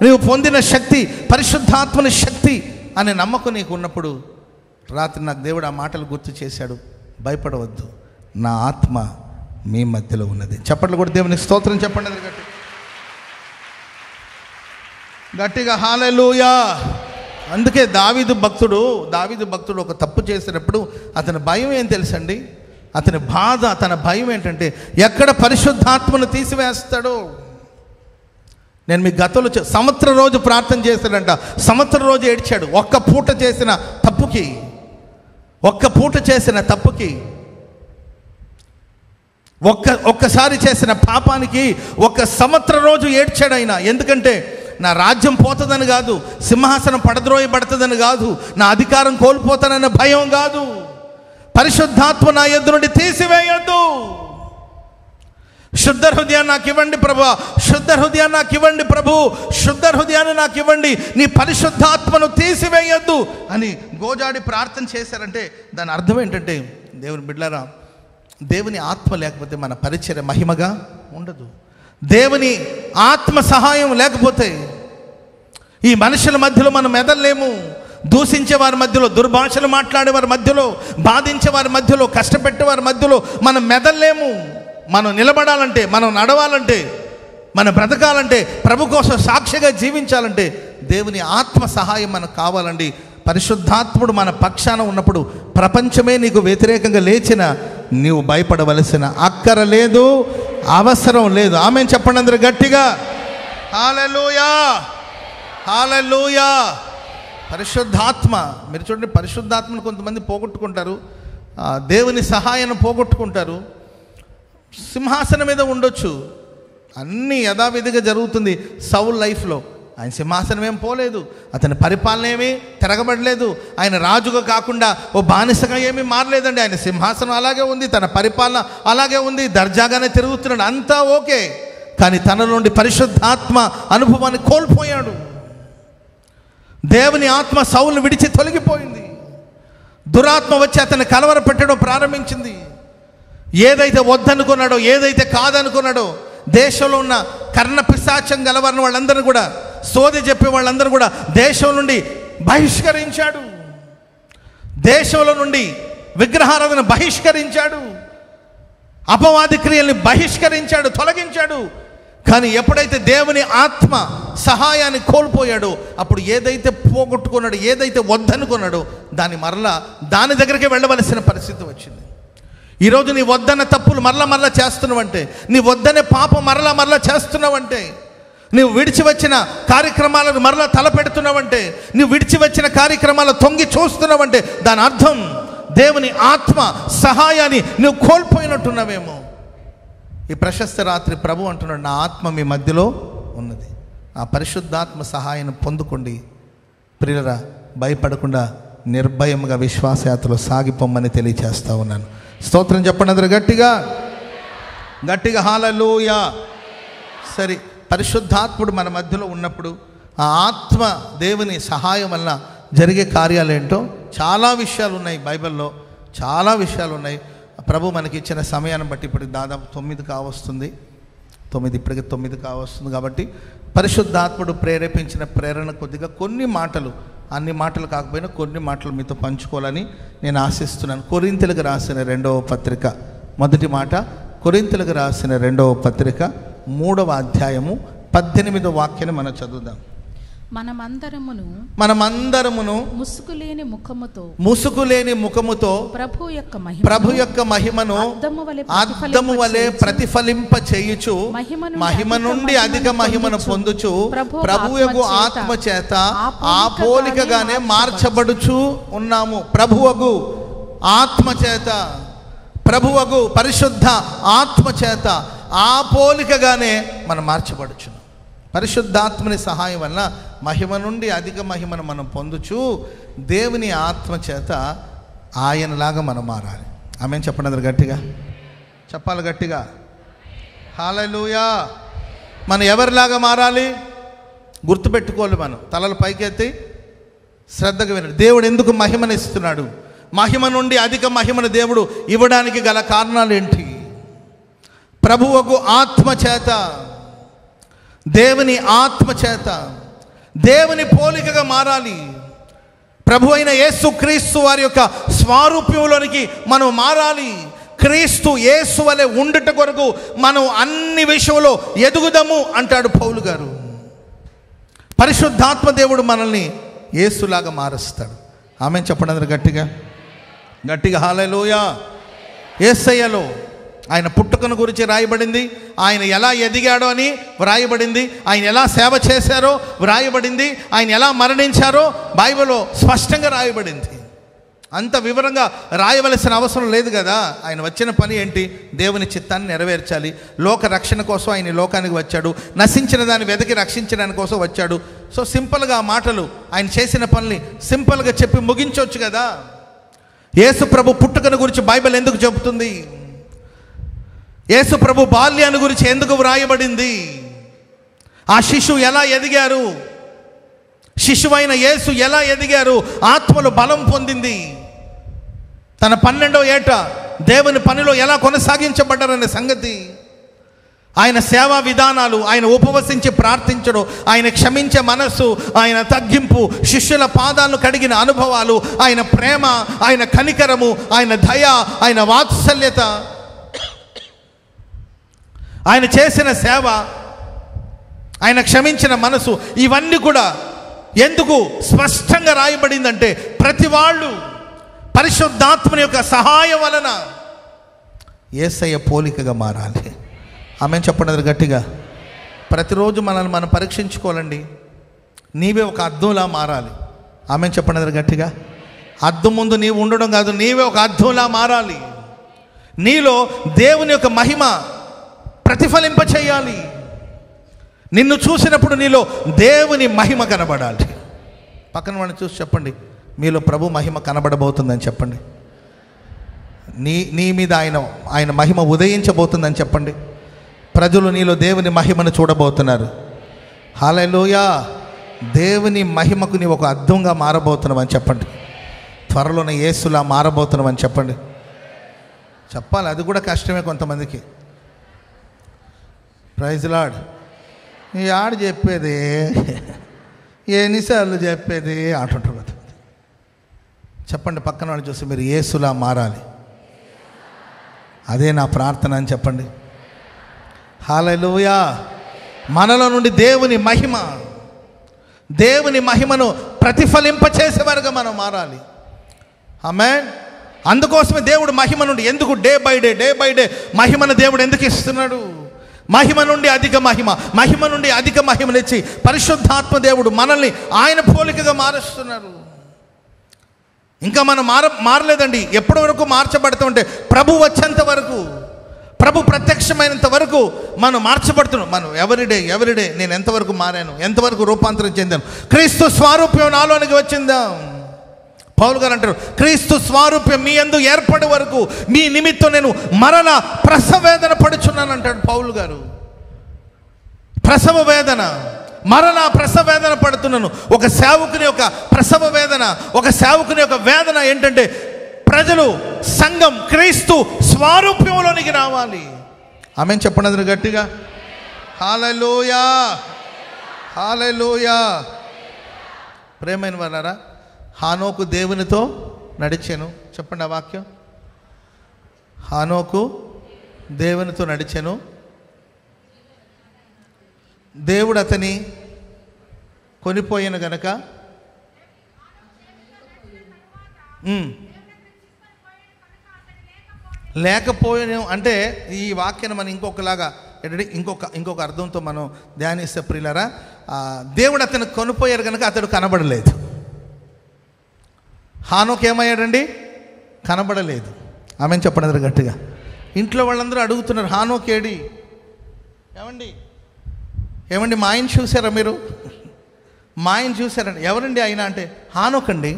నీవు పొందిన శక్తి పరిశుద్ధాత్మని శక్తి అనే నమ్మకం నీకు ఉన్నప్పుడు రాత్రి నాకు దేవుడు ఆ మాటలు గుర్తు చేశాడు. భయపడవద్దు, నా ఆత్మ మీ మధ్యలో ఉన్నది. చప్పట్లు కూడా దేవునికి స్తోత్రం చెప్పండి గట్టిగా హల్లెలూయా. అందుకే దావీదు భక్తుడు ఒక తప్పు చేసినప్పుడు అతని భయం ఏం తెలుసండి? అతని బాధ, తన భయం ఏంటంటే ఎక్కడ పరిశుద్ధాత్మను తీసివేస్తాడో. నేను మీ గతంలో సంవత్సరం రోజు ప్రార్థన చేశాడంట, సంవత్సరం రోజు ఏడ్చాడు. ఒక్క పూట చేసిన తప్పుకి ఒక్కసారి చేసిన పాపానికి ఒక్క సంవత్సరం రోజు ఏడ్చాడు ఆయన. ఎందుకంటే నా రాజ్యం పోతుందని కాదు, సింహాసనం పడద్రోయబడుతుందని కాదు, నా అధికారం కోల్పోతానన్న భయం కాదు. పరిశుద్ధాత్మ నా యొద్ద నుండి తీసివేయొద్దు. శుద్ధ హృదయాన్ని నాకు ఇవ్వండి ప్రభు, శుద్ధ హృదయాన్ని నాకు ఇవ్వండి ప్రభు, శుద్ధ హృదయాన్ని నాకు ఇవ్వండి, నీ పరిశుద్ధాత్మను తీసివేయొద్దు అని గోజాడి ప్రార్థన చేశారంటే దాని అర్థం ఏంటంటే, దేవుని బిడ్డలారా, దేవుని ఆత్మ లేకపోతే మన పరిచర్య మహిమగా ఉండదు. దేవుని ఆత్మ సహాయం లేకపోతే ఈ మనుషుల మధ్యలో మనం మెదల్లేము. దూషించే వారి మధ్యలో, దుర్భాషలు మాట్లాడే వారి మధ్యలో, బాధించే వారి మధ్యలో, కష్టపెట్టే వారి మధ్యలో మనం మెదల్లేము. మనం నిలబడాలంటే, మనం నడవాలంటే, మనం బ్రతకాలంటే, ప్రభు కోసం సాక్షిగా జీవించాలంటే దేవుని ఆత్మ సహాయం మనకు కావాలండి. పరిశుద్ధాత్ముడు మన పక్షాన ఉన్నప్పుడు ప్రపంచమే నీకు వ్యతిరేకంగా లేచిన నీవు భయపడవలసిన అక్కర లేదు, అవసరం లేదు. ఆమెను చెప్పండి అందరూ గట్టిగా. హల్లెలూయా, హల్లెలూయా. పరిశుద్ధాత్మ, మీరు చూడండి, పరిశుద్ధాత్మను కొంతమంది పోగొట్టుకుంటారు, దేవుని సహాయాన్ని పోగొట్టుకుంటారు. సింహాసనం మీద ఉండొచ్చు, అన్నీ యథావిధిగా జరుగుతుంది సౌల్ లైఫ్లో. ఆయన సింహాసనం ఏం పోలేదు, అతని పరిపాలన ఏమీ తిరగబడలేదు, ఆయన రాజుగా కాకుండా ఓ బానిసగా ఏమీ మారలేదండి. ఆయన సింహాసనం అలాగే ఉంది, తన పరిపాలన అలాగే ఉంది, దర్జాగానే తిరుగుతున్నాడు, అంతా ఓకే. కానీ తన నుండి పరిశుద్ధాత్మ అనుభవాన్ని కోల్పోయాడు. దేవుని ఆత్మ సౌలును విడిచి తొలగిపోయింది. దురాత్మ వచ్చి అతన్ని కలవర పెట్టడం ప్రారంభించింది. ఏదైతే వద్దనుకున్నాడో, ఏదైతే కాదనుకున్నాడో, దేశంలో ఉన్న కర్ణ పిశాచం గలవారిని వాళ్ళందరూ కూడా, సోది చెప్పే వాళ్ళందరూ కూడా దేశం నుండి బహిష్కరించాడు. దేశంలో నుండి విగ్రహారాధన బహిష్కరించాడు, అపవాది క్రియల్ని బహిష్కరించాడు, తొలగించాడు. కానీ ఎప్పుడైతే దేవుని ఆత్మ సహాయాన్ని కోల్పోయాడో, అప్పుడు ఏదైతే పోగొట్టుకున్నాడో, ఏదైతే వద్దనుకున్నాడో దాని మరలా దాని దగ్గరికి వెళ్ళవలసిన పరిస్థితి వచ్చింది. ఈరోజు నీ వద్దన్న తప్పులు మరలా చేస్తున్నావంటే, నీ వద్దనే పాపం మరలా చేస్తున్నావంటే, నీవు విడిచి వచ్చిన కార్యక్రమాలను మరలా తలపెడుతున్నావంటే, నీవు విడిచి వచ్చిన కార్యక్రమాలు తొంగి చూస్తున్నావంటే దాని అర్థం దేవుని ఆత్మ సహాయాన్ని నువ్వు కోల్పోయినట్టున్నావేమో. ఈ ప్రశస్త రాత్రి ప్రభు అంటున్నాడు, నా ఆత్మ మీ మధ్యలో ఉన్నది, ఆ పరిశుద్ధాత్మ సహాయాన్ని పొందుకోండి. ప్రియులరా, భయపడకుండా నిర్భయంగా విశ్వాసయాత్రలో సాగిపోమ్మని తెలియచేస్తూ ఉన్నాను. స్తోత్రం చెప్పండి అందరూ గట్టిగా గట్టిగా హల్లెలూయా. సరే, పరిశుద్ధాత్ముడు మన మధ్యలో ఉన్నప్పుడు ఆ ఆత్మ దేవుని సహాయం వల్ల జరిగే కార్యాలు ఏంటో చాలా విషయాలు ఉన్నాయి బైబిల్లో, చాలా విషయాలు ఉన్నాయి. ప్రభు మనకి ఇచ్చిన సమయాన్ని బట్టి ఇప్పటికి దాదాపు 9 కావస్తుంది, ఇప్పటికి 9 కావస్తుంది. కాబట్టి పరిశుద్ధాత్ముడు ప్రేరేపించిన ప్రేరణ కొద్దిగా కొన్ని మాటలు, అన్ని మాటలు కాకపోయినా కొన్ని మాటలు మీతో పంచుకోవాలని నేను ఆశిస్తున్నాను. కొరింథీయులకు రాసిన 2వ పత్రిక, మొదటి మాట కొరింథీయులకు రాసిన 2వ పత్రిక 3వ అధ్యాయము 18వ వాక్యాన్ని మనం చదువుదాం. మనమందరమును ముసుగులేని ముఖముతో ప్రభు యొక్క మహిమను అద్దము వలె ప్రతిఫలింప చేయుచు మహిమ నుండి అధిక మహిమను పొందుచు ప్రభు యొక్క ఆత్మ చేత ఆ పోలికగానే మార్చబడుచు ఉన్నాము. ప్రభువగు ఆత్మ చేత, ప్రభువగు పరిశుద్ధ ఆత్మ చేత ఆ పోలికగానే మనం మార్చబడుచు. పరిశుద్ధాత్మని సహాయం వల్ల మహిమ నుండి అధిక మహిమను మనం పొందుచు దేవుని ఆత్మ చేత ఆయనలాగా మనం మారాలి. ఆమేన్ చెప్పండి అందరు గట్టిగా, చెప్పాలి గట్టిగా. హల్లెలూయా. మనం ఎవరిలాగా మారాలి గుర్తుపెట్టుకోవాలి. మనం తలలు పైకెత్తి శ్రద్ధగా వినండి. దేవుడు ఎందుకు మహిమను ఇస్తున్నాడు? మహిమ నుండి అధిక మహిమను దేవుడు ఇవ్వడానికి గల కారణాలు ఏంటి? ప్రభువుకు ఆత్మ చేత, దేవుని ఆత్మ చేత దేవుని పోలికగా మారాలి. ప్రభు అయిన యేసు క్రీస్తు వారి యొక్క స్వారూప్యంలోనికి మనం మారాలి. క్రీస్తు యేసు వలె ఉండుట కొరకు మనం అన్ని విషయంలో ఎదుగుదాము అంటాడు పౌలు గారు. పరిశుద్ధాత్మ దేవుడు మనల్ని యేసులాగా మారుస్తాడు. ఆమేన్ చెప్పండి అందరూ గట్టిగా గట్టిగా హల్లెలూయా. యేసయ్యలో ఆయన పుట్టుకను గురించి రాయబడింది, ఆయన ఎలా ఎదిగాడో అని వ్రాయబడింది, ఆయన ఎలా సేవ చేశారో వ్రాయబడింది, ఆయన ఎలా మరణించారో బైబిల్లో స్పష్టంగా రాయబడింది. అంత వివరంగా రాయవలసిన అవసరం లేదు కదా. ఆయన వచ్చిన పని ఏంటి? దేవుని చిత్తాన్ని నెరవేర్చాలి. లోక రక్షణ కోసం ఆయన లోకానికి వచ్చాడు. నశించిన దాన్ని వెతికి రక్షించడానికి కోసం వచ్చాడు. సో సింపుల్గా ఆ మాటలు, ఆయన చేసిన పనుల్ని సింపుల్గా చెప్పి ముగించవచ్చు కదా. యేసు ప్రభు పుట్టుకను గురించి బైబిల్ ఎందుకు చెబుతుంది? యేసు ప్రభు బాల్యాన్ని గురించి ఎందుకు వ్రాయబడింది? ఆ శిశువు ఎలా ఎదిగారు? శిశువైన యేసు ఎలా ఎదిగారు? ఆత్మలో బలం పొందింది. తన 12వ ఏట దేవుని పనిలో ఎలా కొనసాగించబడ్డారనే సంగతి, ఆయన సేవా విధానాలు, ఆయన ఉపవసించి ప్రార్థించడం, ఆయన క్షమించే మనస్సు, ఆయన తగ్గింపు, శిష్యుల పాదాలను కడిగిన అనుభవాలు, ఆయన ప్రేమ, ఆయన కనికరము, ఆయన దయ, ఆయన వాత్సల్యత, ఆయన చేసిన సేవ, ఆయన క్షమించిన మనసు, ఇవన్నీ కూడా ఎందుకు స్పష్టంగా రాయబడిందంటే ప్రతి వాళ్ళు పరిశుద్ధాత్మని యొక్క సహాయం వలన యేసయ్య పోలికగా మారాలి. ఆమేన్ చెప్పండి గట్టిగా. ప్రతిరోజు మనల్ని మనం పరీక్షించుకోవాలండి. నీవే ఒక అద్దంలా మారాలి. ఆమేన్ చెప్పండి గట్టిగా. అద్దం ముందు నీవు ఉండడం కాదు, నీవే ఒక అద్దంలా మారాలి. నీలో దేవుని యొక్క మహిమ ప్రతిఫలింప చేయాలి. నిన్ను చూసినప్పుడు నీలో దేవుని మహిమ కనబడాలి. పక్కన వాడిని చూసి చెప్పండి, మీలో ప్రభు మహిమ కనబడబోతుందని చెప్పండి. నీ మీద ఆయన మహిమ ఉదయించబోతుందని చెప్పండి. ప్రజలు నీలో దేవుని మహిమను చూడబోతున్నారు. హల్లెలూయా. దేవుని మహిమకు నీవు ఒక అద్దంగా మారబోతున్నావని చెప్పండి. త్వరలోనే యేసులా మారబోతున్నావని చెప్పండి. చెప్పాలి, అది కూడా కష్టమే కొంతమందికి. Praise lord. ఈ ఆడు చెప్పేది ఎన్నిసార్లు చెప్పేది అంటుంటారు. చెప్పండి పక్కన వాళ్ళు చూసి, మీరు యేసులా మారాలి, అదే నా ప్రార్థన అని చెప్పండి. హల్లెలూయా. మనలో నుండి దేవుని మహిమను ప్రతిఫలింపచేసేవారుగా మనం మారాలి. ఆమేన్. అందుకోసమే దేవుడు మహిమ నుండి, ఎందుకు డే బై డే మహిమను దేవుడు ఎందుకు ఇస్తున్నాడు? మహిమ నుండి అధిక మహిమనిచ్చి పరిశుద్ధాత్మ దేవుడు మనల్ని ఆయన పోలికగా మారుస్తున్నారు. ఇంకా మనం మారలేదండి. ఎప్పటి వరకు మార్చబడుతూ ఉంటే? ప్రభు వచ్చేంత వరకు, ప్రభు ప్రత్యక్ష ప్రత్యక్షమైనంత వరకు మనం మార్చబడుతున్నాం. మనం ఎవ్రీడే నేను ఎంతవరకు మారాను, ఎంతవరకు రూపాంతరం చెందాను, క్రీస్తు స్వారూప్యం నాలోనికి వచ్చిందా. పౌలు గారు అంటారు, క్రీస్తు స్వారూప్యం మీ యందు ఏర్పడే వరకు మీ నిమిత్తం నేను మరణ ప్రసవ వేదన పడుచున్నాను అంటాడు పౌలు గారు. ప్రసవ వేదన, మరణ ప్రసవ వేదన పడుతున్నాను. ఒక సేవకుని యొక్క ప్రసవ వేదన, ఒక సేవకుని యొక్క వేదన ఏంటంటే ప్రజలు, సంఘం క్రీస్తు స్వారూప్యంలోనికి రావాలి. ఆమేన్ చెప్పండి గట్టిగా. హల్లెలూయా, హల్లెలూయా. ప్రేమైన వారారా, హానోకు దేవునితో నడిచెను. చెప్పండి ఆ వాక్యం. హానోకు దేవునితో నడిచెను, దేవుడు అతని కొనిపోయిన గనక లేకపోయిన. అంటే ఈ వాక్యాన్ని మనం ఇంకొకలాగా ఇంకొక అర్థంతో మనం ధ్యానిస్తే ప్రియులారా, దేవుడు అతను కొనిపోయారు కనుక అతడు కనబడలేదు. హానోకు ఏమయ్యాడండి? కనబడలేదు. ఆమెను చెప్పండి గట్టిగా. ఇంట్లో వాళ్ళందరూ అడుగుతున్నారు, హానోకు ఏడి? ఏమండి మా ఆయన చూసారా మీరు? మా ఆయన చూసారండి. ఎవరండి ఆయన అంటే, హానోకండి.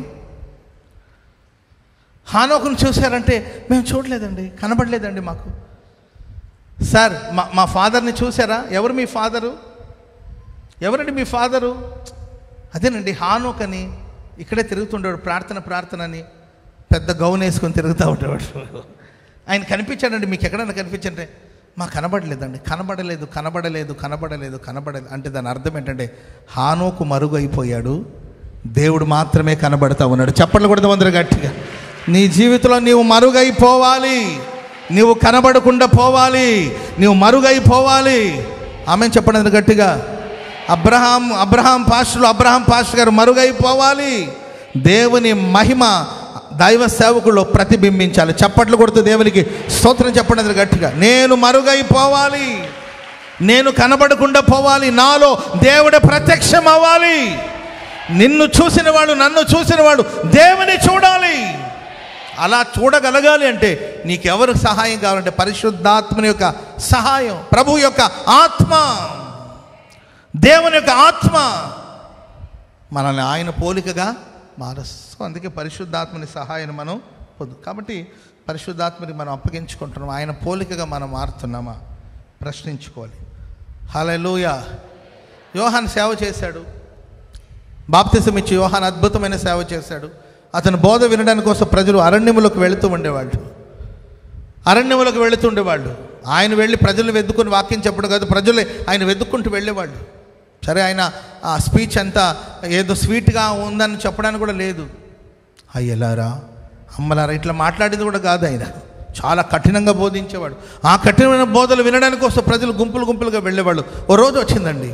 హానోకును చూశారంటే మేము చూడలేదండి, కనబడలేదండి మాకు. సార్ మా ఫాదర్ని చూసారా? ఎవరు మీ ఫాదరు? ఎవరండి మీ ఫాదరు? అదేనండి హానోక్ అని. ఇక్కడే తిరుగుతుండేవాడు, ప్రార్థన అని పెద్ద గౌన్ వేసుకొని తిరుగుతూ ఉండేవాడు. ఆయన కనిపించాడండి. మీకు ఎక్కడైనా కనిపించంటే మాకు కనబడలేదండి. కనబడలేదు అంటే దాని అర్థం ఏంటంటే హానోకు మరుగైపోయాడు, దేవుడు మాత్రమే కనబడతా ఉన్నాడు. చప్పట్లు కొడదాం అందరూ గట్టిగా. నీ జీవితంలో నీవు మరుగైపోవాలి, నీవు కనబడకుండా పోవాలి, నీవు మరుగైపోవాలి. ఆమేన్ చెప్పండి గట్టిగా. అబ్రహాం పాస్టర్ గారు మరుగైపోవాలి. దేవుని మహిమ దైవ సేవకుల్లో ప్రతిబింబించాలి. చప్పట్లు కొడుతూ దేవునికి స్తోత్రం చెప్పండి గట్టిగా. నేను మరుగైపోవాలి, నేను కనబడకుండా పోవాలి, నాలో దేవుడు ప్రత్యక్షం అవ్వాలి. నిన్ను చూసినవాడు, నన్ను చూసినవాడు దేవుని చూడాలి. అలా చూడగలగాలి అంటే నీకెవరు సహాయం కావాలంటే పరిశుద్ధాత్మని యొక్క సహాయం, ప్రభు యొక్క ఆత్మ, దేవుని యొక్క ఆత్మ మనల్ని ఆయన పోలికగా మారుస్తూ. అందుకే పరిశుద్ధాత్మని సహాయాన్ని మనం పొందు. కాబట్టి పరిశుద్ధాత్మని మనం అప్పగించుకుంటున్నాం, ఆయన పోలికగా మనం మారుతున్నామా ప్రశ్నించుకోవాలి. హల్లెలూయా. యోహాను సేవ చేశాడు, బాప్తిసం ఇచ్చి యోహాను అద్భుతమైన సేవ చేశాడు. అతను బోధ వినడానికి కోసం ప్రజలు అరణ్యములకు వెళుతూ ఉండేవాళ్ళు. ఆయన వెళ్ళి ప్రజలు వెతుక్కుని వాక్యం చెప్పడం కాదు, ప్రజలే ఆయన వెతుక్కుంటూ వెళ్ళేవాళ్ళు. సరే, ఆయన ఆ స్పీచ్ అంతా ఏదో స్వీట్గా ఉందని చెప్పడానికి కూడా లేదు. అయ్యలారా అమ్మలారా ఇట్లా మాట్లాడేది కూడా కాదు. ఆయన చాలా కఠినంగా బోధించేవాడు. ఆ కఠినమైన బోధలు వినడానికి కోసం ప్రజలు గుంపులుగా వెళ్ళేవాళ్ళు. ఓ రోజు వచ్చిందండి.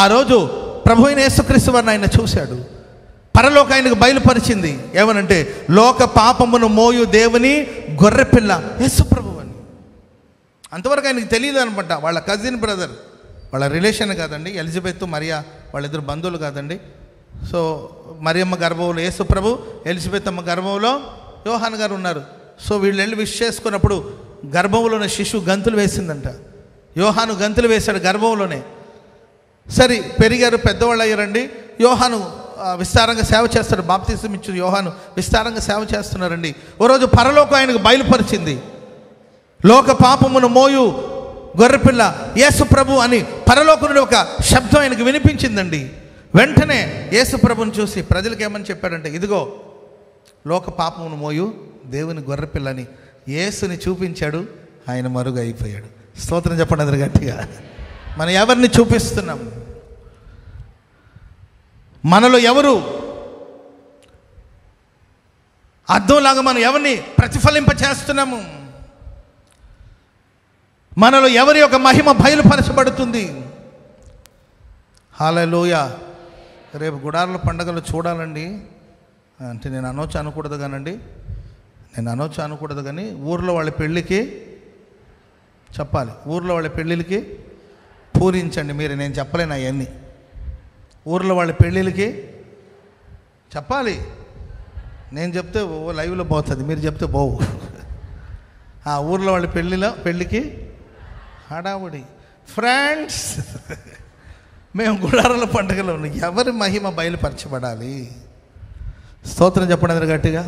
ఆ రోజు ప్రభు అయిన యేసుక్రీస్తు వారిని ఆయన చూశాడు. పరలోక ఆయనకు బయలుపరిచింది. ఏమనంటే లోక పాపమును మోయు దేవుని గొర్రెపిల్ల యేసు ప్రభు అని. అంతవరకు ఆయనకు తెలియదు అనమాట. వాళ్ళ కజిన్ బ్రదర్, వాళ్ళ రిలేషన్ కాదండి. ఎలిజబెత్ మరియా వాళ్ళిద్దరు బంధువులు కాదండి. సో మరియమ్మ గర్భంలో యేసు ప్రభు, ఎలిజబెత్ అమ్మ గర్భంలో యోహాను గారు ఉన్నారు. సో వీళ్ళు వెళ్ళి విష్ చేసుకున్నప్పుడు గర్భంలోనే శిశువు గంతులు వేసిందంట. యోహాను గంతులు వేశాడు గర్భంలోనే. సరే, పెరిగారు, పెద్దవాళ్ళు అయ్యారండి. యోహాను విస్తారంగా సేవ చేస్తాడు. బాప్తిసం ఇచ్చిన యోహాను విస్తారంగా సేవ చేస్తున్నారండి. ఓ రోజు పరలోకం ఆయనకు బయలుపరిచింది. లోక పాపమును మోయు గొర్రెపిల్ల యేసు ప్రభు అని పరలోకం నుండి ఒక శబ్దం ఆయనకు వినిపించిందండి. వెంటనే యేసు ప్రభుని చూసి ప్రజలకు ఏమని చెప్పాడంటే, ఇదిగో లోక పాపమును మోయు దేవుని గొర్రెపిల్లని యేసుని చూపించాడు. ఆయన మరుగు అయిపోయాడు. స్తోత్రం చెప్పండి అందరు గట్టిగా. మనం ఎవరిని చూపిస్తున్నాం? మనలో ఎవరు అర్థంలాగా మనం ఎవరిని ప్రతిఫలింప చేస్తున్నాము? మనలో ఎవరి యొక్క మహిమ బయలుపరచబడుతుంది? హల్లెలూయా. రేపు గుడారుల పండుగలు చూడాలండి అంటే నేను అనొచ్చు అనకూడదు కానీ ఊర్లో వాళ్ళ పెళ్ళికి చెప్పాలి. ఊర్లో వాళ్ళ పెళ్ళిళ్ళకి పూరించండి మీరు. నేను చెప్పలేను అవన్నీ. ఊర్లో వాళ్ళ పెళ్ళిళ్ళకి చెప్పాలి. నేను చెప్తే లైవ్లో పోతుంది, మీరు చెప్తే పోవు. ఆ ఊర్లో వాళ్ళ పెళ్ళికి హడావుడి. ఫ్రెండ్స్, మేము గుడారాల పండుగలో ఉన్నాం. ఎవరి మహిమ బయలుపరచబడాలి? స్తోత్రం చెప్పండి అందరు గట్టిగా.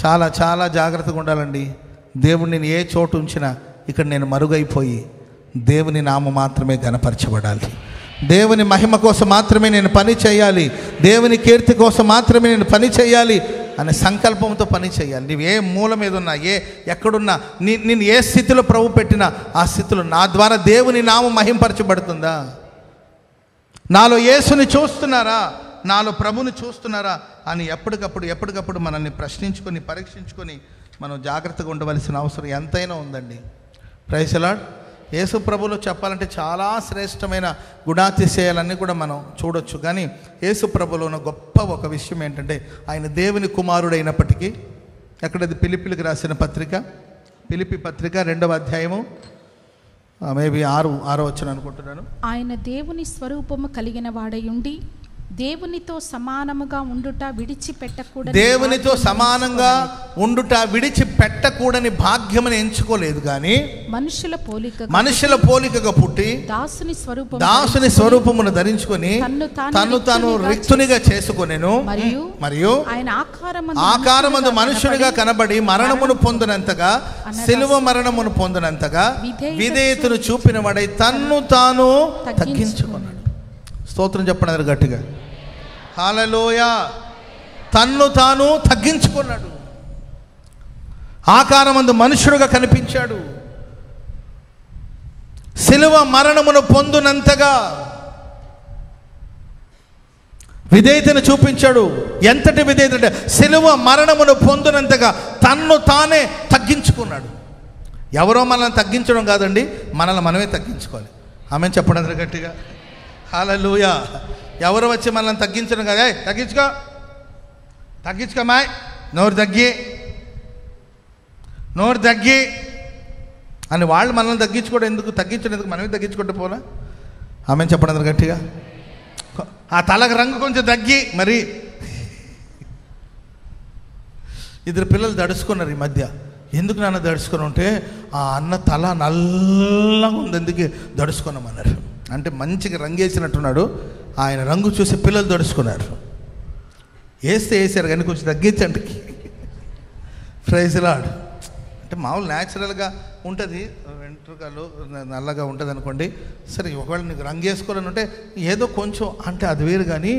చాలా చాలా జాగ్రత్తగా ఉండాలండి. దేవుడిని నేను ఏ చోటు ఉంచినా ఇక్కడ నేను మరుగైపోయి దేవుని నామం మాత్రమే ఘనపరచబడాలి. దేవుని మహిమ కోసం మాత్రమే నేను పని చేయాలి. దేవుని కీర్తి కోసం మాత్రమే నేను పని చేయాలి అనే సంకల్పంతో పని చేయాలి. నీవు ఏ మూల మీద ఉన్నా, ఎక్కడున్నా, నేను ఏ స్థితిలో ప్రభు పెట్టినా ఆ స్థితిలో నా ద్వారా దేవుని నామం మహింపరచబడుతుందా? నాలో యేసుని చూస్తున్నారా, నాలో ప్రభుని చూస్తున్నారా అని ఎప్పటికప్పుడు మనల్ని ప్రశ్నించుకొని పరీక్షించుకొని మనం జాగ్రత్తగా ఉండవలసిన అవసరం ఎంతైనా ఉందండి. Praise the lord. యేసు ప్రభులో చెప్పాలంటే చాలా శ్రేష్టమైన గుణాతిశయాలన్నీ కూడా మనం చూడొచ్చు. కానీ యేసు ప్రభులో ఉన్న గొప్ప ఒక విషయం ఏంటంటే ఆయన దేవుని కుమారుడైనప్పటికీ, ఎక్కడది ఫిలిప్పీలకు రాసిన పత్రిక, ఫిలిప్పీ పత్రిక 2వ అధ్యాయము మేబీ 6వ వచనం అనుకుంటున్నాను. ఆయన దేవుని స్వరూపము కలిగిన వాడై ఉండి దేవునితో సమానముగా ఉండుట విడిచిపెట్టకూడని, దేవునితో సమానంగా ఉండుట విడిచిపెట్టకూడని భాగ్యమని ఎంచుకోలేదు కానీ మనుషుల పోలికగా పుట్టి దాసుని స్వరూపమును ధరించుకొని తను తాను రిక్తునిగా చేసుకొనెను. మరియు ఆయన ఆకారమందు మనుషునిగా కనబడి మరణమును పొందినంతగా, శిలువ మరణమును పొందినంతగా విధేయతను చూపిన వాడై తన్ను తాను తగ్గించుకున్నాడు. స్తోత్రం చెప్పండి గట్టిగా. హల్లెలూయా. తన్ను తాను తగ్గించుకున్నాడు. ఆకారమందు మనుషుడుగా కనిపించాడు. శిలువ మరణమును పొందునంతగా విధేయతను చూపించాడు. ఎంతటి విధేయత అంటే శిలువ మరణమును పొందునంతగా తన్ను తానే తగ్గించుకున్నాడు. ఎవరో మనల్ని తగ్గించడం కాదండి, మనల్ని మనమే తగ్గించుకోవాలి. ఆమె చెప్పండి అందరూ గట్టిగా. హల్లెలూయా. ఎవరు వచ్చి మనల్ని తగ్గించడం కదా, తగ్గించుకోమాయ్, నోరు తగ్గి అని వాళ్ళు మనల్ని తగ్గించడం ఎందుకు మనమే తగ్గించుకుంటూ పోలా? ఆమె చెప్పండి అందరు గట్టిగా. ఆ తలకు రంగు కొంచెం తగ్గి, మరి ఇద్దరు పిల్లలు దడుచుకున్నారు ఈ మధ్య. ఎందుకు నాన్న దడుచుకుని ఉంటే ఆ అన్న తల నల్లగా ఉంది, ఎందుకు దడుచుకున్నామన్నారు. అంటే మంచిగా రంగు వేసినట్టున్నాడు. ఆయన రంగు చూసి పిల్లలు దడుచుకున్నారు. వేసారు కానీ కొంచెం తగ్గించండి. Praise the lord. అంటే మామూలు న్యాచురల్గా ఉంటుంది, వెంట్రుకలు నల్లగా ఉంటుంది అనుకోండి. సరే, ఒకవేళ నీకు రంగు వేసుకోవాలని ఉంటే ఏదో కొంచెం అంటే అది వేరు. కానీ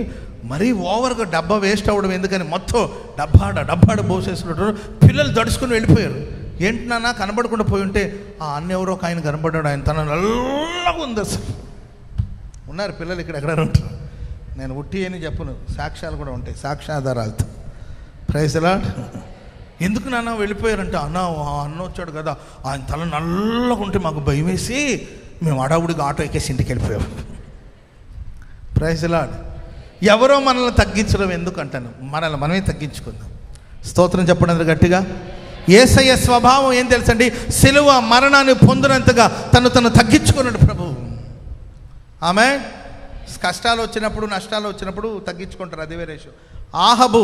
మరీ ఓవర్గా డబ్బా వేస్ట్ అవ్వడం ఎందుకని మొత్తం డబ్బాడ పోసేసినట్టు పిల్లలు దడుచుకుని వెళ్ళిపోయారు. ఏంటి నాన్న కనబడకుండా పోయి ఉంటే ఆ అన్న ఎవరో ఒక ఆయన కనబడ్డాడు, ఆయన తన నల్లగా ఉంది. అసలు ఉన్నారు పిల్లలు ఇక్కడ ఎక్కడ ఉంటారు. నేను ఉట్టి అని చెప్పను, సాక్ష్యాలు కూడా ఉంటాయి, సాక్ష్యాధారాలతో. Praise the lord. ఎందుకు నాన్న వెళ్ళిపోయారంటే అన్న వచ్చాడు కదా, ఆయన తల నల్లగా ఉంటే మాకు భయం వేసి మేము అడావుడిగా ఆటో ఎక్కేసి ఇంటికి వెళ్ళిపోయాము. Praise the lord. ఎవరో మనల్ని తగ్గించడం ఎందుకు అంటాను, మనల్ని మనమే తగ్గించుకుందాం. స్తోత్రం చెప్పండి అందరూ గట్టిగా. యేసయ్య స్వభావం ఏం తెలుసండి? శిలువ మరణాన్ని పొందినంతగా తను తగ్గించుకున్నాడు ప్రభువు. ఆమె కష్టాలు వచ్చినప్పుడు, నష్టాలు వచ్చినప్పుడు తగ్గించుకుంటారు, అది వేరే విషయం. ఆహాబు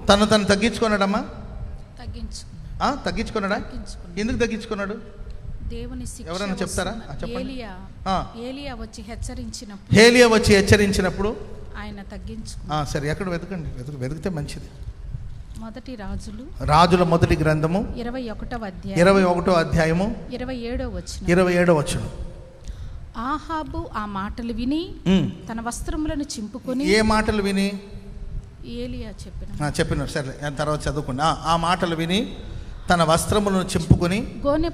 తను తగ్గించుకున్నాడమ్మా. తగ్గించుకున్నాడా? ఎందుకు తగ్గించుకున్నాడు? దేవుని ఎవరైనా చెప్తారా? చెప్పండి. ఏలియా వచ్చి హెచ్చరించినప్పుడు ఆయన తగ్గించుకున్నాడు. సరే, ఎక్కడ వెతకండి, వెతికితే మంచిది. రాజుల మొదటి గ్రంథము 21వ అధ్యాయము 27వ వచనం. ఆహాబు ఆ మాటలు విని తన వస్త్రములను చింపుకొని. ఏ మాటలు విని? ఏలియా చెప్పినారు. సరే, తర్వాత చదువుకున్నా. ఆ మాటలు విని తన వస్త్రములను చింపుకొని గోనె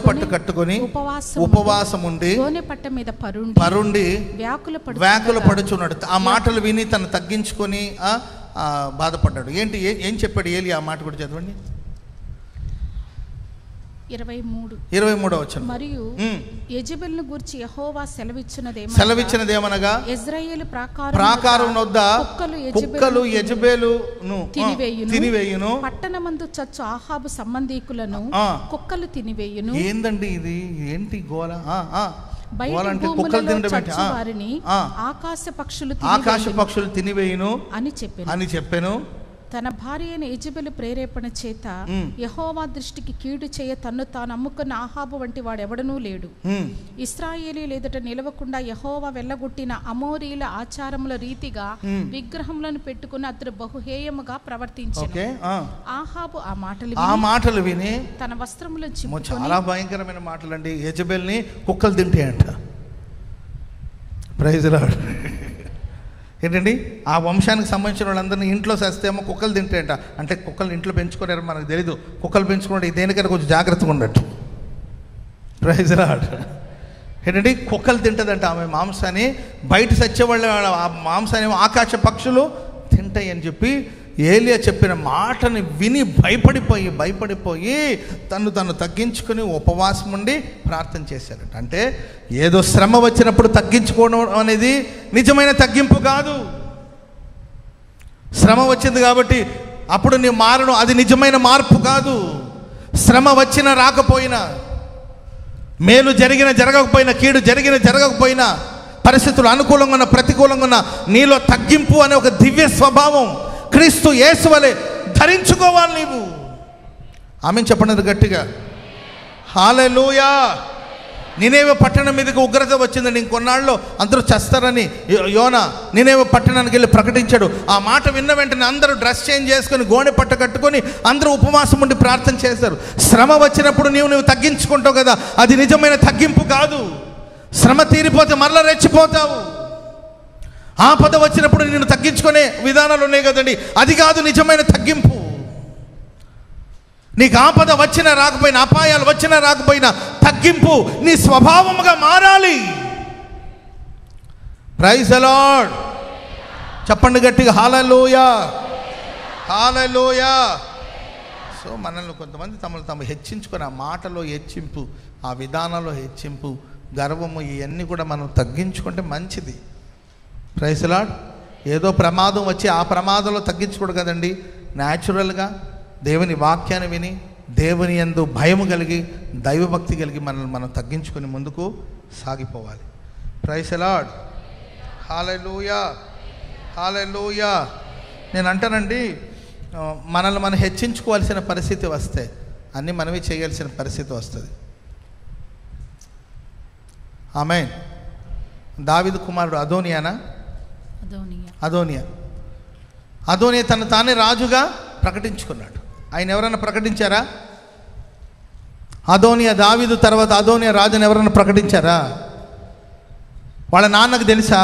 పట్టు కట్టుకొని ఉపవాసం ఉండి గోనె పట్ట మీద పరుండి వ్యాకుల పడుచున్నాడు. ఆ మాటలు విని తను తగ్గించుకొని బాధపడ్డాడు. ఏం చెప్పాడు ఏలి? ఆ మాట కూడా చదవండి. 23వ వచనం. మరియు యెజెబెలును గూర్చి యెహోవా సెలవిచ్చినదేమనగా ఇశ్రాయేలు ప్రాకారం వద్ద కుక్కలు యెజెబెలును తినివేయును, పట్టణమందు చచ్చు ఆహాబు సంబంధీకులను కుక్కలు తినివేయును. ఏందండి ఇది? ఏంటి గోల? వారిని ఆకాశ పక్షులు తినివేయును అని చెప్పాను. తన భార్య అయిన యెజెబెలు ప్రేరేపణ చేత యెహోవా దృష్టికి కీడు చేయ తన్ను తాను అమ్ముకున్న ఆహాబు వంటి వాడెవడనూ లేడు. ఇశ్రాయేలీయుల ఎదుట నిలవకుండా యెహోవా వెళ్ళగొట్టిన అమోరీల ఆచారముల రీతిగా విగ్రహములను పెట్టుకుని అతడు బహుహేయముగా ప్రవర్తించెను. ఆహాబు ఆ మాటలు విని తన వస్త్రములను చింపుకొని, చాలా భయంకరమైన మాటలండి. యెజెబెల్ని కుక్కలు తింటాయంట. Praise lord. ఏంటండి, ఆ వంశానికి సంబంధించిన వాళ్ళందరినీ ఇంట్లో చేస్తేమో కుక్కలు తింటాయంట. అంటే కుక్కలు ఇంట్లో పెంచుకోలేరు, మనకు తెలీదు. కుక్కలు పెంచుకుంటే దేనికైనా కొంచెం జాగ్రత్తగా ఉండట్టు. Praise lord. ఏంటండి, కుక్కలు తింటుందంట ఆమె మాంసాన్ని. బయట సచ్చేవాళ్ళు ఆ మాంసాన్ని ఆకాశ పక్షులు తింటాయి అని చెప్పి ఏలియా చెప్పిన మాటని విని భయపడిపోయి తను తగ్గించుకుని ఉపవాసం ఉండి ప్రార్థన చేశారట. అంటే ఏదో శ్రమ వచ్చినప్పుడు తగ్గించుకోవడం అనేది నిజమైన తగ్గింపు కాదు. శ్రమ వచ్చింది కాబట్టి అప్పుడు నీ మారడం అది నిజమైన మార్పు కాదు. శ్రమ వచ్చినా రాకపోయినా, మేలు జరగకపోయినా, కీడు జరగకపోయినా, పరిస్థితులు అనుకూలంగా ఉన్న ప్రతికూలంగా ఉన్న నీలో తగ్గింపు అనే ఒక దివ్య స్వభావం క్రీస్తు యేసు వలె ధరించుకోవాలి నీవు. ఆమెను చెప్పండి గట్టిగా. హల్లెలూయా. నినేవే పట్టణం మీదకి ఉగ్రత వచ్చిందండి. ఇంకొన్నాళ్ళు అందరూ చస్తారని యోనా నినేవే పట్టణానికి వెళ్ళి ప్రకటించాడు. ఆ మాట విన్న వెంటనే అందరూ డ్రెస్ చేంజ్ చేసుకొని గోనె పట్ట కట్టుకొని అందరూ ఉపవాసం ఉండి ప్రార్థన చేస్తారు. శ్రమ వచ్చినప్పుడు నువ్వు తగ్గించుకుంటావు కదా, అది నిజమైన తగ్గింపు కాదు. శ్రమ తీరిపోతే మరలా రెచ్చిపోతావు. ఆపద వచ్చినప్పుడు నేను తగ్గించుకునే విధానాలు ఉన్నాయి కదండి, అది కాదు నిజమైన తగ్గింపు. నీకు ఆపద వచ్చినా రాకపోయినా, అపాయాలు వచ్చినా రాకపోయినా తగ్గింపు నీ స్వభావముగా మారాలి. Praise the lord. చెప్పండి గట్టిగా హల్లెలూయా, హల్లెలూయా. సో మనల్ని కొంతమంది తమను హెచ్చించుకొని ఆ మాటలో హెచ్చింపు, ఆ విధానంలో హెచ్చింపు, గర్వము, ఇవన్నీ కూడా మనం తగ్గించుకుంటే మంచిది. Praise the lord. ఏదో ప్రమాదం వచ్చి ఆ ప్రమాదంలో తగ్గించుకోడు కదండి. న్యాచురల్గా దేవుని వాక్యాన్ని విని దేవుని యందు భయము కలిగి దైవభక్తి కలిగి మనల్ని మనం తగ్గించుకొని ముందుకు సాగిపోవాలి. Praise the lord. Hallelujah, hallelujah. నేను అంటానండి, మనల్ని మనం హెచ్చించుకోవాల్సిన పరిస్థితి వస్తే అన్నీ మనమే చేయాల్సిన పరిస్థితి వస్తుంది. ఆమేన్. దావీదు కుమారుడు అదోనియా తను తానే రాజుగా ప్రకటించుకున్నాడు. ఆయన ఎవరైనా ప్రకటించారా? దావీదు తర్వాత అదోనియా రాజుని ఎవరైనా ప్రకటించారా? వాళ్ళ నాన్నకు తెలుసా?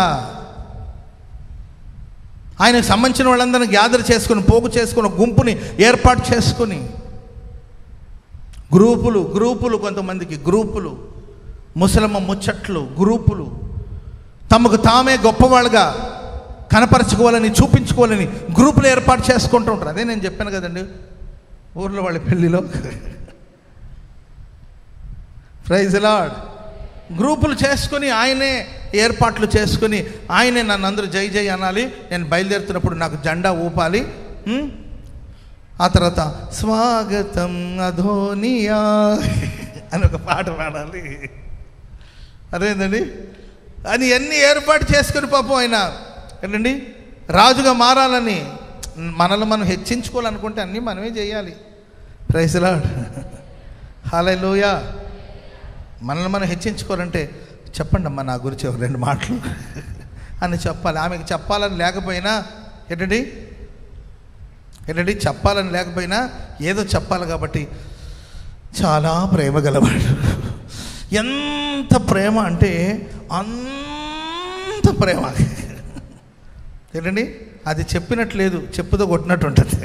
ఆయనకు సంబంధించిన వాళ్ళందరినీ గ్యాదర్ చేసుకుని, పోగు చేసుకుని, గుంపుని ఏర్పాటు చేసుకుని, గ్రూపులు కొంతమందికి గ్రూపులు, ముసలమ్మ ముచ్చట్లు గ్రూపులు, తమకు తామే గొప్పవాళ్ళుగా కనపరచుకోవాలని, చూపించుకోవాలని గ్రూపులు ఏర్పాటు చేసుకుంటూ ఉంటారు. అదే నేను చెప్పాను కదండి ఊర్లో వాళ్ళ పెళ్ళిలో. Praise the lord. గ్రూపులు చేసుకొని ఆయనే ఏర్పాట్లు చేసుకుని ఆయనే నన్ను అందరూ జై జై అనాలి, నేను బయలుదేరుతున్నప్పుడు నాకు జెండా ఊపాలి, ఆ తర్వాత స్వాగతం అదోనియా అని ఒక పాట పాడాలి. అదేంటండి, అని అన్నీ ఏర్పాటు చేసుకుని పాపం ఆయన ఏంటండి రాజుగా మారాలని మనల్ని మనం హెచ్చించుకోవాలనుకుంటే అన్నీ మనమే చేయాలి. Praise the lord. హల్లెలూయా. మనల్ని మనం హెచ్చించుకోవాలంటే చెప్పండి అమ్మా నా గురించి ఒక 2 మాటలు అని చెప్పాలి. ఆమెకు చెప్పాలని లేకపోయినా ఏంటండి చెప్పాలని లేకపోయినా ఏదో చెప్పాలి కాబట్టి చాలా ప్రేమ గలవాడు. ఎంత ప్రేమ అంటే అంత ప్రేమ. ఏంటండి అది చెప్పినట్లేదు, చెప్పుతో కొట్టినట్టు ఉంటుంది.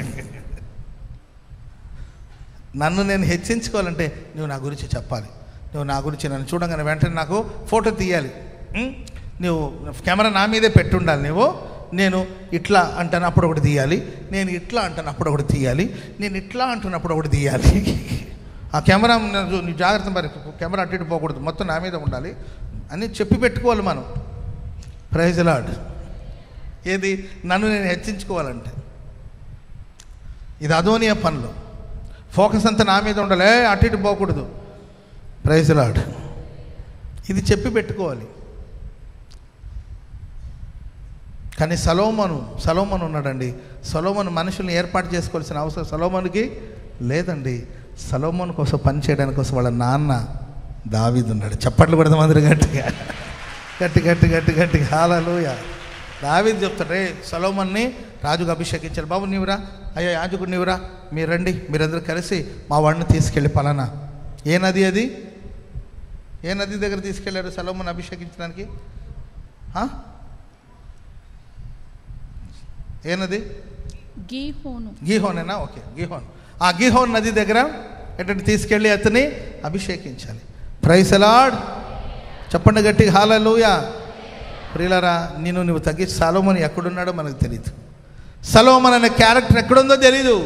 నన్ను నేను హెచ్చించుకోవాలంటే నువ్వు నా గురించి చెప్పాలి, నువ్వు నా గురించి నన్ను చూడగానే వెంటనే నాకు ఫోటో తీయాలి, నువ్వు కెమెరా నా మీదే పెట్టుండాలి. నేను ఇట్లా అంటున్నప్పుడు ఒకటి తీయాలి, నేను ఇట్లా అంటున్నప్పుడు ఒకటి తీయాలి, నేను ఇట్లా అంటున్నప్పుడు ఒకటి తీయాలి. ఆ కెమెరా నీ జాగ్రత్త, మరి కెమెరా అటు ఇటు పోకూడదు, మొత్తం నా మీద ఉండాలి అని చెప్పి పెట్టుకోవాలి మనం. Praise the lord. ఏది నన్ను నేను హెచ్చించుకోవాలంటే ఇది అదోనియా పనులు. ఫోకస్ అంతా నా మీద ఉండాలి, అటు ఇటు పోకూడదు. Praise the lord. ఇది చెప్పి పెట్టుకోవాలి. కానీ సొలొమోను ఉన్నాడండి. సొలొమోను మనుషుల్ని ఏర్పాటు చేసుకోవాల్సిన అవసరం సొలొమోనుకి లేదండి. సొలొమోను కోసం పని చేయడానికి కోసం వాళ్ళ నాన్న దావీదు ఉన్నాడు. చప్పట్లు కొడదాం అందరూ గట్టిగా గట్టి గట్టి గట్టి గట్టిగా హల్లెలూయా. దావీదు చెప్తాడు, సొలొమోన్ని రాజుకు అభిషేకించాడు. బాబు నీవురా, అయ్యా యాజకుడు నీవురా, మీరు రండి, మీరందరూ కలిసి మా వాడిని తీసుకెళ్ళి పలానా ఏ నది దగ్గర తీసుకెళ్ళారు సొలొమోను అభిషేకించడానికి? ఏ నది? గీహోనేనా? ఓకే, గీహోన్. ఆ గీహోన్ నది దగ్గర ఎటువంటి తీసుకెళ్ళి అతన్ని అభిషేకించాలి. Praise the lord. చెప్పండి గట్టిగా హల్లెలూయా. ప్రియులారా, నువ్వు తగ్గించి సొలొమోను ఎక్కడున్నాడో మనకు తెలియదు. సొలొమోను అనే క్యారెక్టర్ ఎక్కడుందో తెలీదు.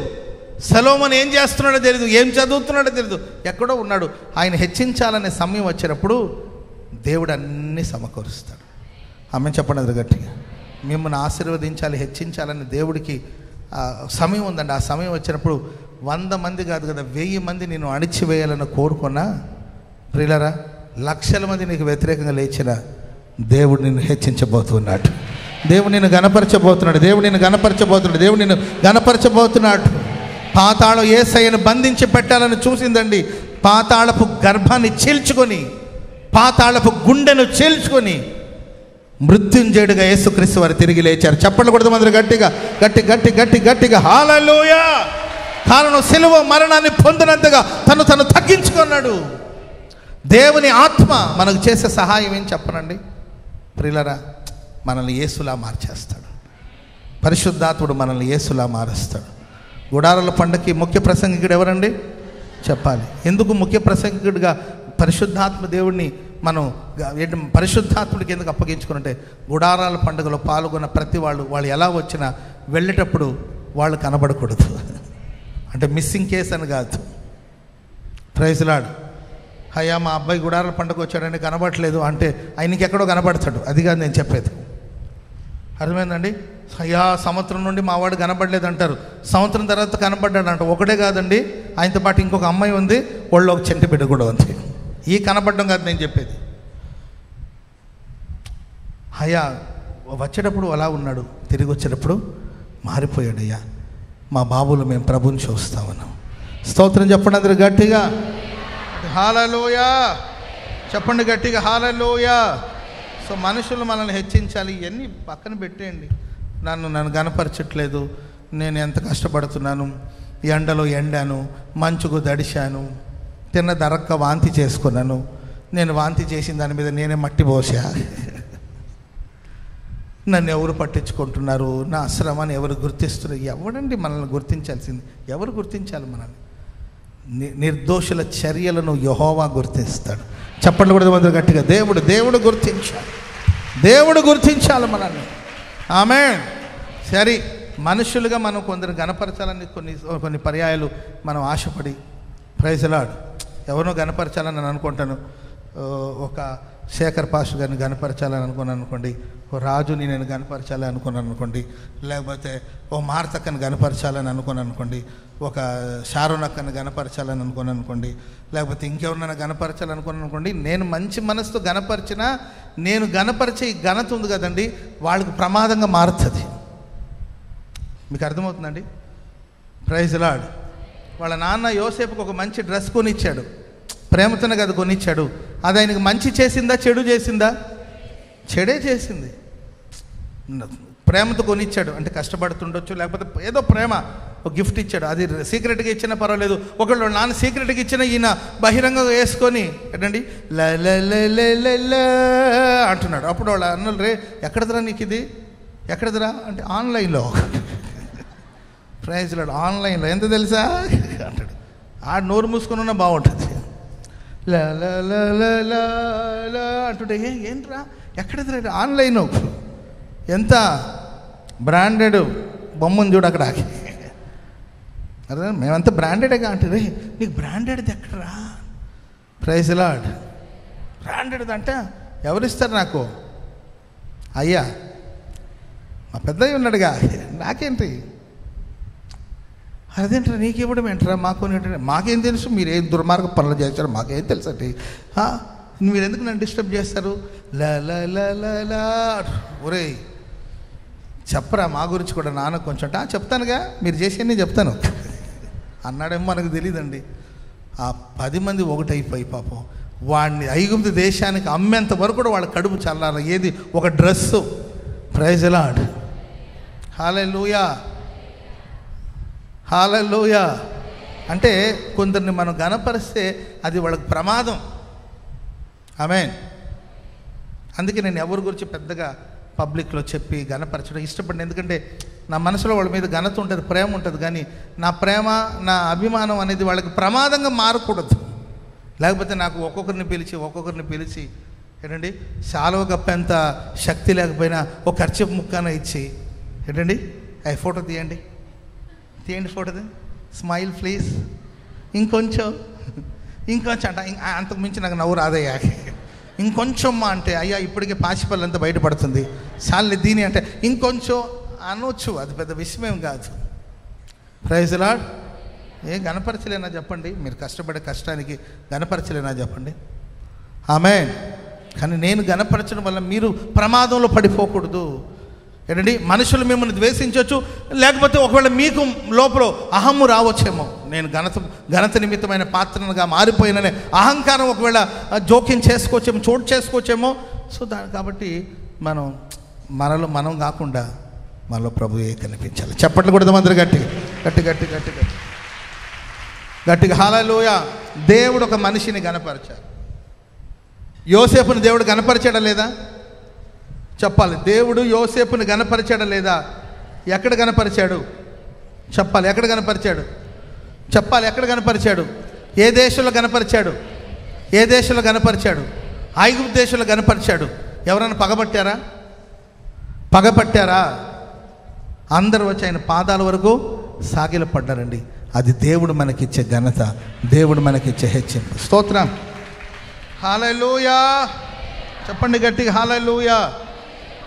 సొలొమోను ఏం చేస్తున్నాడో తెలీదు, ఏం చదువుతున్నాడో తెలీదు, ఎక్కడో ఉన్నాడు. ఆయన హెచ్చించాలనే సమయం వచ్చినప్పుడు దేవుడు అన్నీ సమకూరుస్తాడు. ఆమె చెప్పండి అది గట్టిగా. మిమ్మల్ని ఆశీర్వదించాలి, హెచ్చించాలని దేవుడికి సమయం ఉందండి. ఆ సమయం వచ్చినప్పుడు 100 మంది కాదు కదా, 1000 మంది నేను అణిచివేయాలని కోరుకున్నా ప్రియులారా, లక్షల మంది నీకు వ్యతిరేకంగా లేచిన దేవుడు నిన్ను హెచ్చించబోతున్నాడు. దేవుడు నిన్ను గణపరచబోతున్నాడు. దేవుడు నిన్ను గణపరచబోతున్నాడు. దేవుడు నిన్ను గణపరచబోతున్నాడు. పాతాళం యేసయ్యను బంధించి పెట్టాలని చూసిందండి. పాతాళపు గర్భాన్ని చీల్చుకొని, పాతాళపు గుండెను చీల్చుకొని మృత్యుంజయుడిగా యేసుక్రీస్తు వారు తిరిగి లేచారు. చప్పట్లు కొడదాం అందరూ గట్టిగా గట్టి గట్టి గట్టి గట్టిగా హల్లెలూయా. కారణం సిలువ మరణాన్ని పొందినంతగా తను తగ్గించుకున్నాడు. దేవుని ఆత్మ మనకు చేసే సహాయం ఏం చెప్పనండి ప్రియులారా, మనల్ని యేసులా మార్చేస్తాడు. పరిశుద్ధాత్ముడు మనల్ని యేసులా మారుస్తాడు. గుడారాల పండగకి ముఖ్య ప్రసంగికుడు ఎవరండి చెప్పాలి. ఎందుకు ముఖ్య ప్రసంగికుడిగా పరిశుద్ధాత్మ దేవుడిని మనం పరిశుద్ధాత్ముడికి ఎందుకు అప్పగించుకుంటే, గుడారాల పండుగలో పాల్గొన్న ప్రతి వాళ్ళు ఎలా వచ్చినా వెళ్ళేటప్పుడు వాళ్ళు కనబడకూడదు. అంటే మిస్సింగ్ కేసు అని కాదు. Praise the lord. అయ్యా మా అబ్బాయి గుడారాల పండుగ వచ్చాడని కనబడట్లేదు అంటే ఆయనకి ఎక్కడో కనబడతాడు. అది కాదు నేను చెప్పేది, అర్థమైందండి. అయ్యా సంవత్సరం నుండి మా వాడు కనబడలేదు అంటారు, సంవత్సరం తర్వాత కనబడ్డాడు అంట. ఒకటే కాదండి, ఆయనతో పాటు ఇంకొక అమ్మాయి ఉంది, ఒళ్ళో ఒక చెంటి బిడ్డ కూడా ఉంది. ఈ కనబడడం కాదు నేను చెప్పేది. అయ్యా వచ్చేటప్పుడు అలా ఉన్నాడు, తిరిగి వచ్చేటప్పుడు మారిపోయాడు. అయ్యా మా బాబులు మేము ప్రభుని చూస్తా ఉన్నాం. స్తోత్రం చెప్పండి అందరూ గట్టిగా హల్లెలూయా. చెప్పండి గట్టిగా హల్లెలూయా. సో మనుషులు మనల్ని హెచ్చించాలి, ఇవన్నీ పక్కన పెట్టేయండి. నన్ను గనపరచట్లేదు, నేను ఎంత కష్టపడుతున్నాను, ఎండలో ఎండాను, మంచుకు దడిశాను, తిన్న దరక్క వాంతి చేసుకున్నాను, నేను వాంతి చేసిన దాని మీద నేనే మట్టి పోసా, నన్ను ఎవరు పట్టించుకుంటున్నారు, నా శ్రమని ఎవరు గుర్తిస్తున్నారు? ఎవడండి మనల్ని గుర్తించాల్సింది? ఎవరు గుర్తించాలి మనల్ని? నిర్దోషుల చర్యలను యెహోవా గుర్తిస్తాడు. చప్పట్లు కూడా మంది గట్టిగా దేవుడు గుర్తించాలి. దేవుడు గుర్తించాలి మనల్ని. ఆమేన్. సరే, మనుషులుగా మనం కొందరు గణపరచాలని కొన్ని పర్యాయాలు మనం ఆశపడి, ప్రైజ్ ది లార్డ్, ఎవరినో గణపరచాలని నేను అనుకుంటాను. ఒక శేఖర్ పాస్టర్ గారిని గణపరచాలని అనుకున్నాను అనుకోండి, ఓ రాజుని నేను గణపరచాలని అనుకున్నాను అనుకోండి, లేకపోతే ఓ మార్తక్కని గణపరచాలని అనుకున్నాను అనుకోండి, ఒక షారోనక్కని గణపరచాలని అనుకున్నాను అనుకోండి, లేకపోతే ఇంకెవరినైనా గణపరచాలనుకున్నాను అనుకోండి. నేను మంచి మనసుతో గణపరిచినా, నేను గణపరిచే ఈ ఘనత ఉంది కదండి, వాళ్ళకి ప్రమాదంగా మారుతుంది. మీకు అర్థమవుతుందండి? Praise the lord. వాళ్ళ నాన్న యోసేపుకి ఒక మంచి డ్రెస్ కొనిచ్చాడు, ప్రేమతోనే కదా కొనిచ్చాడు. అది ఆయనకు మంచి చేసిందా చెడు చేసిందా? చెడే చేసింది. ప్రేమతో కొనిచ్చాడు అంటే కష్టపడుతుండొచ్చు, లేకపోతే ఏదో ప్రేమ ఒక గిఫ్ట్ ఇచ్చాడు, అది సీక్రెట్గా ఇచ్చినా పర్వాలేదు. ఒకళ్ళు నాన్న సీక్రెట్గా ఇచ్చిన ఈయన బహిరంగంగా వేసుకొని ఏంటండి అంటున్నాడు. అప్పుడు వాళ్ళు అన్నలు, రే ఎక్కడదిరా నీకు ఇది, ఎక్కడదిరా అంటే ఆన్లైన్లో. Praise lord. ఆన్లైన్లో ఎంత తెలుసా అంటాడు. ఆ నోరు మూసుకొని ఉన్నా బాగుంటుంది. అంటుంటే ఏంట్రా ఎక్కడదిరా? ఆన్లైన్. ఎంత బ్రాండెడ్ బొమ్మను చూడు అక్కడ. అదే మేమంతా బ్రాండెడ్గా అంటే, నీకు బ్రాండెడ్ది ఎక్కడరా? Praise lord. బ్రాండెడ్ది అంటే ఎవరిస్తారు నాకు? అయ్యా మా పెద్దయ్య ఉన్నాడుగా, నాకేంటి? అదేంట్రా నీకు ఇవ్వడం ఏంట్రా? మాకేం తెలుసు మీరు ఏం దుర్మార్గ పనులు చేస్తారో మాకేం తెలుసు అండి. మీరు ఎందుకు నన్ను డిస్టర్బ్ చేస్తారు? ఒరే చెప్పరా మా గురించి కూడా నాన్న కొంచెం చెప్తానుగా, మీరు చేసేయని చెప్తాను అన్నాడేమో మనకు తెలియదండి. ఆ 10 మంది ఒకటైపోయి పాపం వాడిని ఐగుప్తు దేశానికి అమ్మేంత వరకు కూడా వాళ్ళ కడుపు చల్లాలి. ఏది? ఒక dress. Praise the lord. Hallelujah, hallelujah. అంటే కొందరిని మనం గనపరిస్తే అది వాళ్ళకి ప్రమాదం. ఆమేన్. అందుకే నేను ఎవరి గురించి పెద్దగా పబ్లిక్లో చెప్పి గనపరచడం ఇష్టపడిన. ఎందుకంటే నా మనసులో వాళ్ళ మీద ఘనత ఉంటుంది, ప్రేమ ఉంటుంది. కానీ నా ప్రేమ, నా అభిమానం అనేది వాళ్ళకి ప్రమాదంగా మారకూడదు. లేకపోతే నాకు ఒక్కొక్కరిని పిలిచి ఏంటండి శాలువ కప్పేంత శక్తి లేకపోయినా ఒక ఖర్చు ముక్కన ఇచ్చి ఏంటండి ఫోటో తీయండి ఫోటో స్మైల్ ప్లీజ్, ఇంకొంచెం అంట. అంతకు మించి నాకు నవ్వు రాదయ్యా. ఇంకొంచెం అంటే అయ్యా ఇప్పటికే పాచిపల్లంతా బయటపడుతుంది, చాలు దీని అంటే ఇంకొంచెం అనొచ్చు. అది పెద్ద విషయమేం కాదు. Praise the lord. ఏం గనపరచలేనా చెప్పండి? మీరు కష్టపడే కష్టానికి గనపరచలేనా చెప్పండి? ఆమేన్. కానీ నేను గనపరచడం వల్ల మీరు ప్రమాదంలో పడిపోకూడదు. ఏంటండి మనుషులు మిమ్మల్ని ద్వేషించవచ్చు, లేకపోతే ఒకవేళ మీకు లోపల అహమ్ము రావచ్చేమో. నేను ఘనత నిమిత్తమైన పాత్రనుగా మారిపోయిననే అహంకారం ఒకవేళ జోక్యం చేసుకోవచ్చేమో, చోటు చేసుకోవచ్చేమో. సో కాబట్టి మనలో మనం కాకుండా మనలో ప్రభువే కనిపించాలి. చప్పట్లు కూడా అందరూ గట్టిగా హల్లెలూయా. దేవుడు ఒక మనిషిని గనపరిచాడు. యోసేపుని దేవుడు గనపరిచాడా లేదా చెప్పాలి. దేవుడు యోసేపుని గనపరిచాడా లేదా? ఎక్కడ గనపరిచాడు చెప్పాలి. ఎక్కడ గనపరిచాడు చెప్పాలి. ఎక్కడ గనపరిచాడు? ఏ దేశంలో గనపరిచాడు? ఐగుప్తు దేశంలో గనపరిచాడు. ఎవరైనా పగపట్టారా? అందరూ వచ్చి ఆయన పాదాల వరకు సాగిలపడ్డారండి. అది దేవుడు మనకిచ్చే ఘనత, దేవుడు మనకిచ్చే హెచ్చింపు. స్తోత్రం. హల్లెలూయా. చెప్పండి గట్టిగా హల్లెలూయా.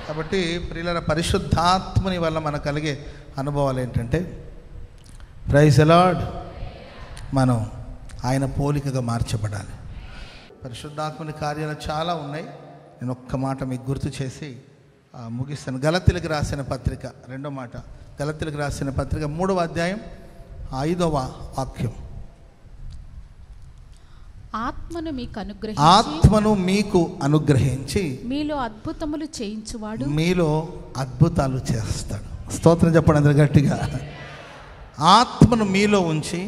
కాబట్టి ప్రియులారా, పరిశుద్ధాత్మని వల్ల మనకు కలిగే అనుభవాలు ఏంటంటే, ప్రైజ్ ది లార్డ్, మనం ఆయన పోలికగా మార్చబడాలి. పరిశుద్ధాత్మని కార్యాలు చాలా ఉన్నాయి. నేను ఒక్క మాట మీకు గుర్తు చేసి ముగిస్తాను. గలతీలకు రాసిన పత్రిక 2వ మాట. గలతీలకు రాసిన పత్రిక 3వ అధ్యాయం 5వ వాక్యం. ఆత్మను మీకు అనుగ్రహించి మీలో అద్భుతాలు చేస్తాడు. స్తోత్రం చెప్పండి అందరూ గట్టిగా. ఆత్మను మీలో ఉంచి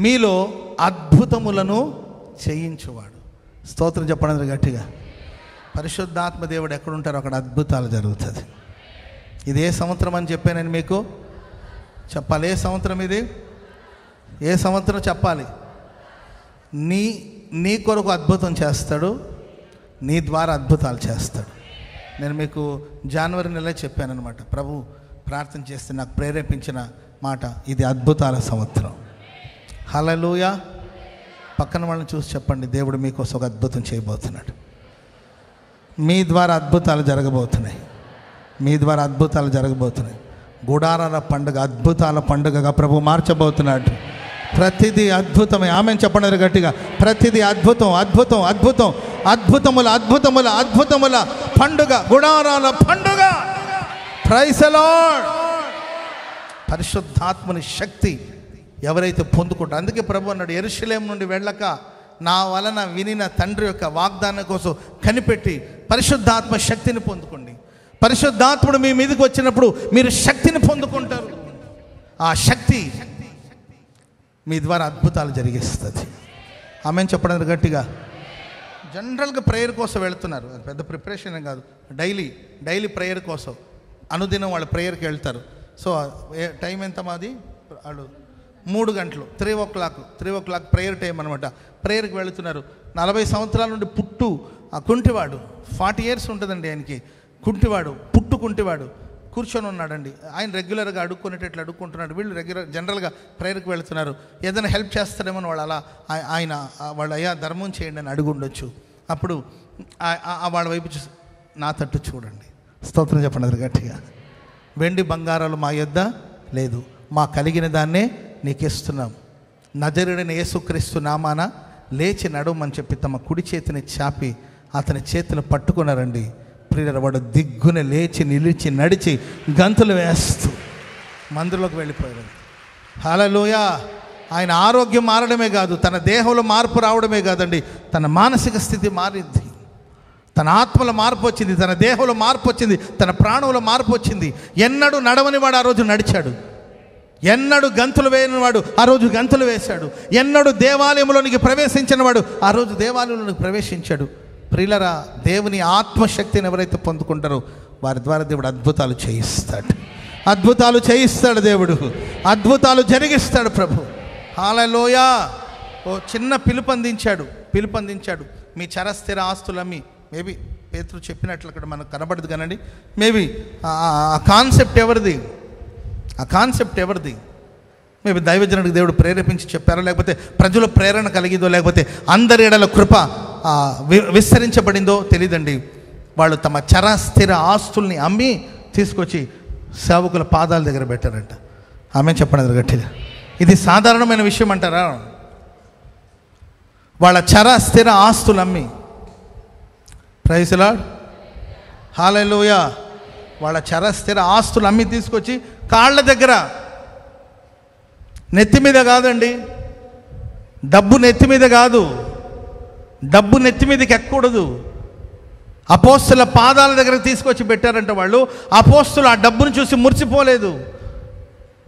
మీలో అద్భుతములను చేయించువాడు. స్తోత్రం చెప్పండి అందరూ గట్టిగా. పరిశుద్ధాత్మ దేవుడు ఎక్కడుంటారో అక్కడ అద్భుతాలు జరుగుతుంది. ఇది ఏ సంవత్సరం అని చెప్పానని మీకు చెప్పాలి. ఏ సంవత్సరం ఇది? ఏ సంవత్సరం చెప్పాలి? నీ కొరకు అద్భుతం చేస్తాడు, నీ ద్వారా అద్భుతాలు చేస్తాడు. నేను మీకు జనవరి నెల చెప్పానన్నమాట. ప్రభు ప్రార్థన చేస్తే నాకు ప్రేరేపించిన మాట ఇది, అద్భుతాల సంవత్సరం. హల్లెలూయా. పక్కన వాళ్ళని చూసి చెప్పండి, దేవుడు మీకోసం ఒక అద్భుతం చేయబోతున్నాడు. మీ ద్వారా అద్భుతాలు జరగబోతున్నాయి. గుడారాల పండుగ అద్భుతాల పండుగగా ప్రభు మార్చబోతున్నాడు. ప్రతిదీ అద్భుతమే. ఆమెను చెప్పండి గట్టిగా. ప్రతిదీ అద్భుతముల పండుగ, గుడారాల పండుగ. Praise the lord. పరిశుద్ధాత్మని శక్తి ఎవరైతే పొందుకుంటారో, అందుకే ప్రభు అన్నాడు, యెరూషలేము నుండి వెళ్ళక నా వలన వినిన తండ్రి యొక్క వాగ్దానం కోసం కనిపెట్టి పరిశుద్ధాత్మ శక్తిని పొందుకోండి. పరిశుద్ధాత్ముడు మీ మీదకి వచ్చినప్పుడు మీరు శక్తిని పొందుకుంటారు. ఆ శక్తి మీ ద్వారా అద్భుతాలు జరిగిస్తుంది. ఆమెను చెప్పడానికి గట్టిగా. జనరల్గా ప్రేయర్ కోసం వెళ్తున్నారు, పెద్ద ప్రిపరేషన్ ఏం కాదు. డైలీ ప్రేయర్ కోసం అనుదినం వాళ్ళు ప్రేయర్కి వెళ్తారు. సో టైం ఎంత మాది? వాళ్ళు 3 గంటలు, 3 o'clock ప్రేయర్ టైం అనమాట. ప్రేయర్కి వెళుతున్నారు. 40 సంవత్సరాల నుండి ఆ కుంటివాడు, 40 years ఉంటుందండి ఆయనకి. కుంటివాడు కూర్చొని ఉన్నాడండి. ఆయన రెగ్యులర్గా అడుక్కునేటట్లు అడుక్కుంటున్నాడు. వీళ్ళు జనరల్గా ప్రేయర్కి వెళుతున్నారు. ఏదైనా హెల్ప్ చేస్తాడేమో వాళ్ళు అలా వాళ్ళు అయ్యా ధర్మం చేయండి అని అడుగు ఉండొచ్చు. అప్పుడు వాళ్ళ వైపు చూసి, నా తట్టు చూడండి. స్తోత్రం చెప్పండి అది గట్టిగా. వెండి బంగారాలు మా యొద్ద లేదు, మా కలిగిన దాన్నే నీకు ఇస్తున్నాం. నజరుడైన యేసుక్రీస్తు నామాన లేచి నడవమని చెప్పి తమ కుడి చేతిని చాపి అతని చేతిని పట్టుకున్నారండి. ప్రియుల వాడు దిగ్గున లేచి నిలిచి నడిచి గంతులు వేస్తూ మందిరంలోకి వెళ్ళిపోయాడు. హల్లెలూయా. ఆయన ఆరోగ్యం మారడమే కాదు, తన దేహంలో మార్పు రావడమే కాదండి, తన మానసిక స్థితి మారింది, తన ఆత్మలో మార్పు వచ్చింది, తన దేహంలో మార్పు వచ్చింది, తన ప్రాణంలో మార్పు వచ్చింది. ఎన్నడూ నడవని వాడు ఆ రోజు నడిచాడు, ఎన్నడూ గంతులు వేయని వాడు ఆ రోజు గంతులు వేశాడు, ఎన్నడూ దేవాలయంలోనికి ప్రవేశించిన వాడు ఆ రోజు దేవాలయంలోనికి ప్రవేశించాడు. ప్రియులరా, దేవుని ఆత్మశక్తిని ఎవరైతే పొందుకుంటారో వారి ద్వారా దేవుడు అద్భుతాలు చేయిస్తాడు, అద్భుతాలు చేయిస్తాడు, దేవుడు అద్భుతాలు జరిగిస్తాడు ప్రభు. హల్లెలూయా. ఓ చిన్న పిలుపందించాడు. మీ చరస్థిర ఆస్తులమ్మి, మేబీ పేతురు చెప్పినట్లు అక్కడ మనకు కనబడదు కానండి, మేబీ ఆ కాన్సెప్ట్ ఎవరిది? మేబీ దైవజనుడికి దేవుడు ప్రేరేపించి చెప్పారో, లేకపోతే ప్రజల ప్రేరణ కలిగిందో, లేకపోతే అందరి ఎడల కృప విస్తరించబడిందో తెలియదండి. వాళ్ళు తమ చరస్థిర ఆస్తుల్ని అమ్మి తీసుకొచ్చి సేవకుల పాదాల దగ్గర పెట్టారంట. ఆమె చెప్పండి గట్టిగా. ఇది సాధారణమైన విషయం అంటారా? వాళ్ళ చరస్థిర ఆస్తులు అమ్మి, ప్రైజ్ ది లార్డ్, హల్లెలూయా, వాళ్ళ చరస్థిర ఆస్తులు అమ్మి తీసుకొచ్చి కాళ్ళ దగ్గర, నెత్తి మీద కాదండి, డబ్బు నెత్తి మీద కాదు, డబ్బు నెత్తి మీదకి ఎక్కకూడదు, అపోస్తుల పాదాల దగ్గర తీసుకొచ్చి పెట్టారంట. వాళ్ళు అపోస్తులు ఆ డబ్బును చూసి మురిసిపోలేదు,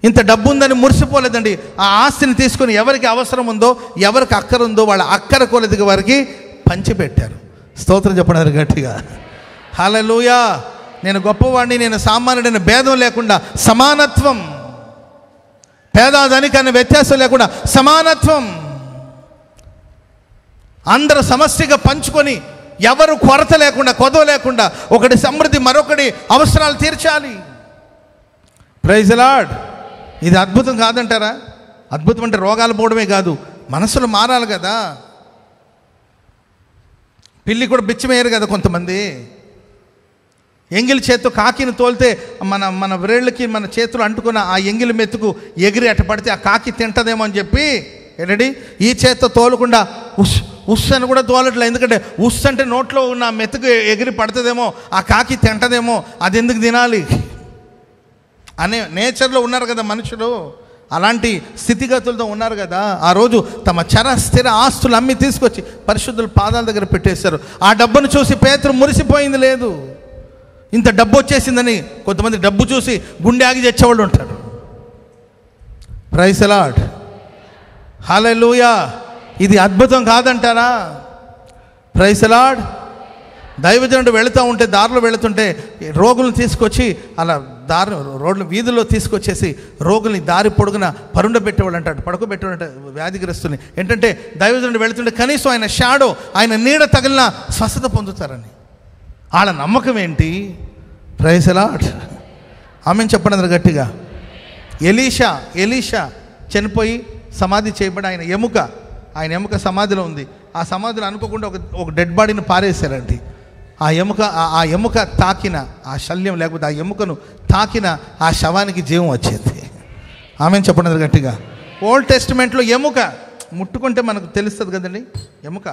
ఇంత డబ్బు ఉందని మురిసిపోలేదండి. ఆ ఆస్తిని తీసుకొని ఎవరికి అవసరం ఉందో, ఎవరికి అక్కర ఉందో వాళ్ళ అక్కర కొలదిగా వారికి పంచిపెట్టారు. స్తోత్రం చెప్పండి గట్టిగా. హల్లెలూయా. నేను గొప్పవాడిని, నేను సామాన్యుడైన భేదం లేకుండా సమానత్వం, పేద ధనిక అనే వ్యత్యాసం లేకుండా సమానత్వం, అందరూ సమష్టిగా పంచుకొని ఎవరు కొరత లేకుండా, కొదవ లేకుండా, ఒకటి సమృద్ధి మరొకటి అవసరాలు తీర్చాలి. Praise the lord. ఇది అద్భుతం కాదంటారా? అద్భుతం అంటే రోగాలు పోవడమే కాదు, మనసులు మారాలి కదా. పిల్లి కూడా బిచ్చమేయరు కదా కొంతమంది. ఎంగిలి చేత్తో కాకిని తోలితే మన వ్రేళ్ళకి మన చేతులు అంటుకున్న ఆ ఎంగిలి మెతుకు ఎగిరి అట్ట పడితే ఆ కాకి తింటదేమో అని చెప్పి ఏంటండి ఈ చేత్తో తోలకుండా ఉస్ అని కూడా తోలట్లేదు. ఎందుకంటే ఉస్ అంటే నోట్లో ఉన్న మెతుకు ఎగిరి పడుతుందేమో, ఆ కాకి తింటదేమో, అది ఎందుకు తినాలి అనే నేచర్లో ఉన్నారు కదా మనుషులు. అలాంటి స్థితిగతులతో ఉన్నారు కదా. ఆ రోజు తమ చరస్థిర ఆస్తులు అమ్మి తీసుకొచ్చి పరిశుద్ధుల పాదాల దగ్గర పెట్టేశారు. ఆ డబ్బును చూసి పేతురు మురిసిపోయింది లేదు. ఇంత డబ్బు వచ్చేసిందని కొంతమంది డబ్బు చూసి గుండె ఆగి తెచ్చేవాళ్ళు ఉంటారు. Praise the lord, hallelujah. ఇది అద్భుతం కాదంటారా? Praise the lord. దైవజనుడు వెళుతూ ఉంటే, దారిలో వెళుతుంటే రోగులను తీసుకొచ్చి అలా రోడ్లు వీధుల్లో తీసుకొచ్చేసి రోగుల్ని దారి పొడుగున పరుండబెట్టేవాళ్ళు అంటాడు, పడుకోబెట్టేవాళ్ళు అంటారు వ్యాధిగ్రస్తుల్ని. ఏంటంటే దైవజనుడు వెళుతుంటే కనీసం ఆయన షాడో, ఆయన నీడ తగిలిన స్వస్థత పొందుతారని. వాళ్ళ నమ్మకం ఏంటి? Praise the lord. ఆమెను చెప్పండి గట్టిగా. ఎలీషా చనిపోయి సమాధి చేయబడి ఆయన ఎముక సమాధిలో ఉంది. ఆ సమాధిలో అనుకోకుండా ఒక డెడ్ బాడీని పారేశారండి. ఆ ఎముక తాకిన ఆ శల్యం, లేకపోతే ఆ ఎముకను తాకిన ఆ శవానికి జీవం వచ్చేది. ఆమెను చెప్పండి గట్టిగా. ఓల్డ్ టెస్టిమెంట్లో ఎముక ముట్టుకుంటే మనకు తెలుస్తుంది కదండి. ఎముక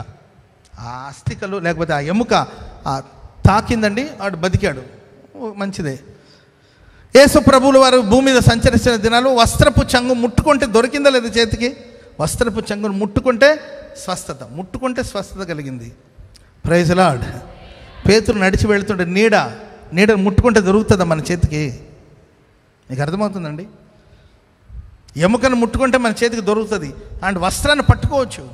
ఆ అస్థికలు, లేకపోతే ఆ ఎముక తాకిందండి, వాడు బతికాడు, మంచిదే. యేసు ప్రభువుల వారు భూమి మీద సంచరిస్తున్న దినాలు వస్త్రపు చంగు ముట్టుకుంటే దొరికిందా లేదు చేతికి? వస్త్రపు చంగును ముట్టుకుంటే స్వస్థత కలిగింది. Praise the lord. పేతురు నడిచి వెళుతుంటే నీడను ముట్టుకుంటే దొరుకుతుందా మన చేతికి? మీకు అర్థమవుతుందండి? ఎముకను ముట్టుకుంటే మన చేతికి దొరుకుతుంది. అండ్ వస్త్రాన్ని పట్టుకోవచ్చు.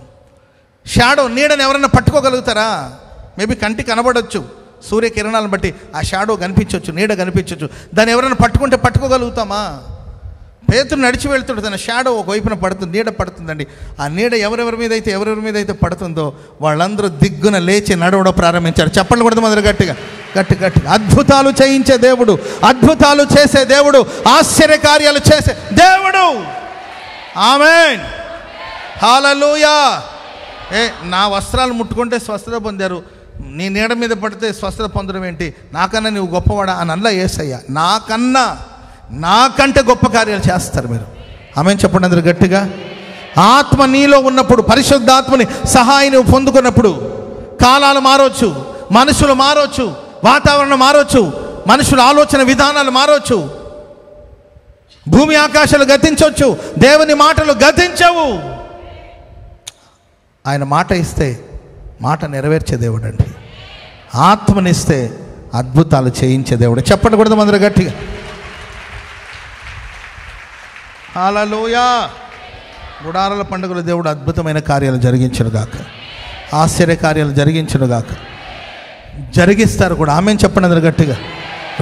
షాడో, నీడను ఎవరైనా పట్టుకోగలుగుతారా? మేబీ కంటికి కనబడవచ్చు, సూర్యకిరణాలను బట్టి ఆ షాడో కనిపించవచ్చు, నీడ కనిపించవచ్చు. దాన్ని ఎవరైనా పట్టుకోగలుగుతామా? పేతురు నడిచి వెళ్తుంటే తన షాడో ఒకవైపున పడుతుంది, నీడ పడుతుందండి. ఆ నీడ ఎవరెవరి మీద అయితే పడుతుందో వాళ్ళందరూ దిగ్గున లేచి నడవడం ప్రారంభించారు. చెప్పండి కూడా మొదలు గట్టిగా. అద్భుతాలు చేయించే దేవుడు, అద్భుతాలు చేసే దేవుడు, ఆశ్చర్యకార్యాలు చేసే దేవుడు. ఆమేన్, హల్లెలూయా. నా వస్త్రాలు ముట్టుకుంటే స్వస్థత పొందారు, నీ నీడ మీద పడితే స్వస్థత పొందడం ఏంటి? నాకన్నా నువ్వు గొప్పవాడా అని అల్లా యేసయ్య నాకంటే గొప్ప కార్యాలు చేస్తారు మీరు. ఆమేన్ చెప్పండి అందరూ గట్టిగా. ఆత్మ నీలో ఉన్నప్పుడు, పరిశుద్ధాత్మని సహాయం నువ్వు పొందుకున్నప్పుడు కాలాలు మారవచ్చు, మనుషులు మారవచ్చు, వాతావరణం మారవచ్చు, మనుషుల ఆలోచన విధానాలు మారవచ్చు, భూమి ఆకాశాలు గతించవచ్చు, దేవుని మాటలు గతించవు. ఆయన మాట ఇస్తే మాట నెరవేర్చే దేవుడు అండి. ఆత్మనిస్తే అద్భుతాలు చేయించే దేవుడు. చెప్పండి కూడా అందరూ గట్టిగా. హల్లెలూయా. గుడారాల పండుగల దేవుడు అద్భుతమైన కార్యాలు జరిగించునుగాక, ఆశ్చర్య కార్యాలు జరిగించునుగాక, జరిగిస్తారు కూడా. ఆమేన్ చెప్పండి అందరూ గట్టిగా.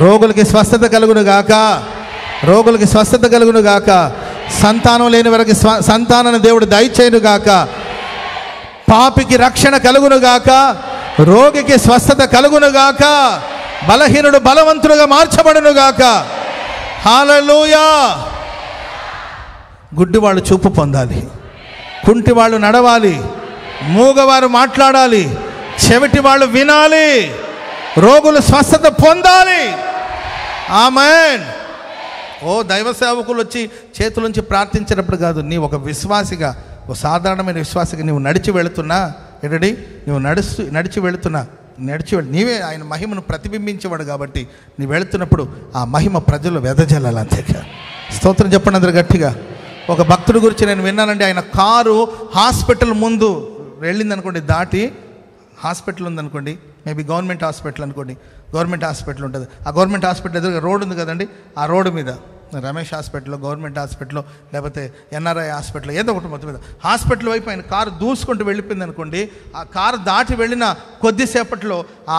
రోగులకి స్వస్థత కలుగునుగాక, రోగులకి స్వస్థత కలుగునుగాక, సంతానం లేని వారికి సంతానాన్ని దేవుడు దయచేయునుగాక, పాపికి రక్షణ కలుగునుగాక, రోగికి స్వస్థత కలుగునుగాక, బలహీనుడు బలవంతుడుగా మార్చబడునుగాక. హల్లెలూయా. గుడ్డివాళ్ళు చూపు పొందాలి, కుంటివాళ్ళు నడవాలి, మూగవారు మాట్లాడాలి, చెవిటి వాళ్ళు వినాలి, రోగులు స్వస్థత పొందాలి. ఆమేన్. ఓ దైవ సేవకులు వచ్చి చేతులుంచి ప్రార్థించినప్పుడు కాదు, నీ ఒక విశ్వాసిగా, ఒక సాధారణమైన విశ్వాసిగా నీవు నడిచి వెళుతున్నా ఏంటండి, నువ్వు నడిచి వెళుతున్నా నీవే ఆయన మహిమను ప్రతిబింబించేవాడు కాబట్టి నీ వెళుతున్నప్పుడు ఆ మహిమ ప్రజలు వెదజల్లాలి. అంతే. స్తోత్రం చెప్పండి అందరు గట్టిగా. ఒక భక్తుడి గురించి నేను విన్నానండి. ఆయన కారు హాస్పిటల్ ముందు వెళ్ళిందనుకోండి, దాటి హాస్పిటల్ ఉందనుకోండి, మేబీ గవర్నమెంట్ హాస్పిటల్ అనుకోండి, గవర్నమెంట్ హాస్పిటల్ ఉంటుంది, ఆ గవర్నమెంట్ హాస్పిటల్ ఎదురుగా రోడ్డు ఉంది కదండి, ఆ రోడ్డు మీద రమేష్ హాస్పిటల్లో, గవర్నమెంట్ హాస్పిటల్లో, లేకపోతే ఎన్ఆర్ఐ హాస్పిటల్, ఏదో ఒకటి మొత్తం మీద హాస్పిటల్ వైపు ఆయన కారు దూసుకుంటూ వెళ్ళిపోయింది అనుకోండి, ఆ కారు దాటి వెళ్ళిన కొద్దిసేపట్లో ఆ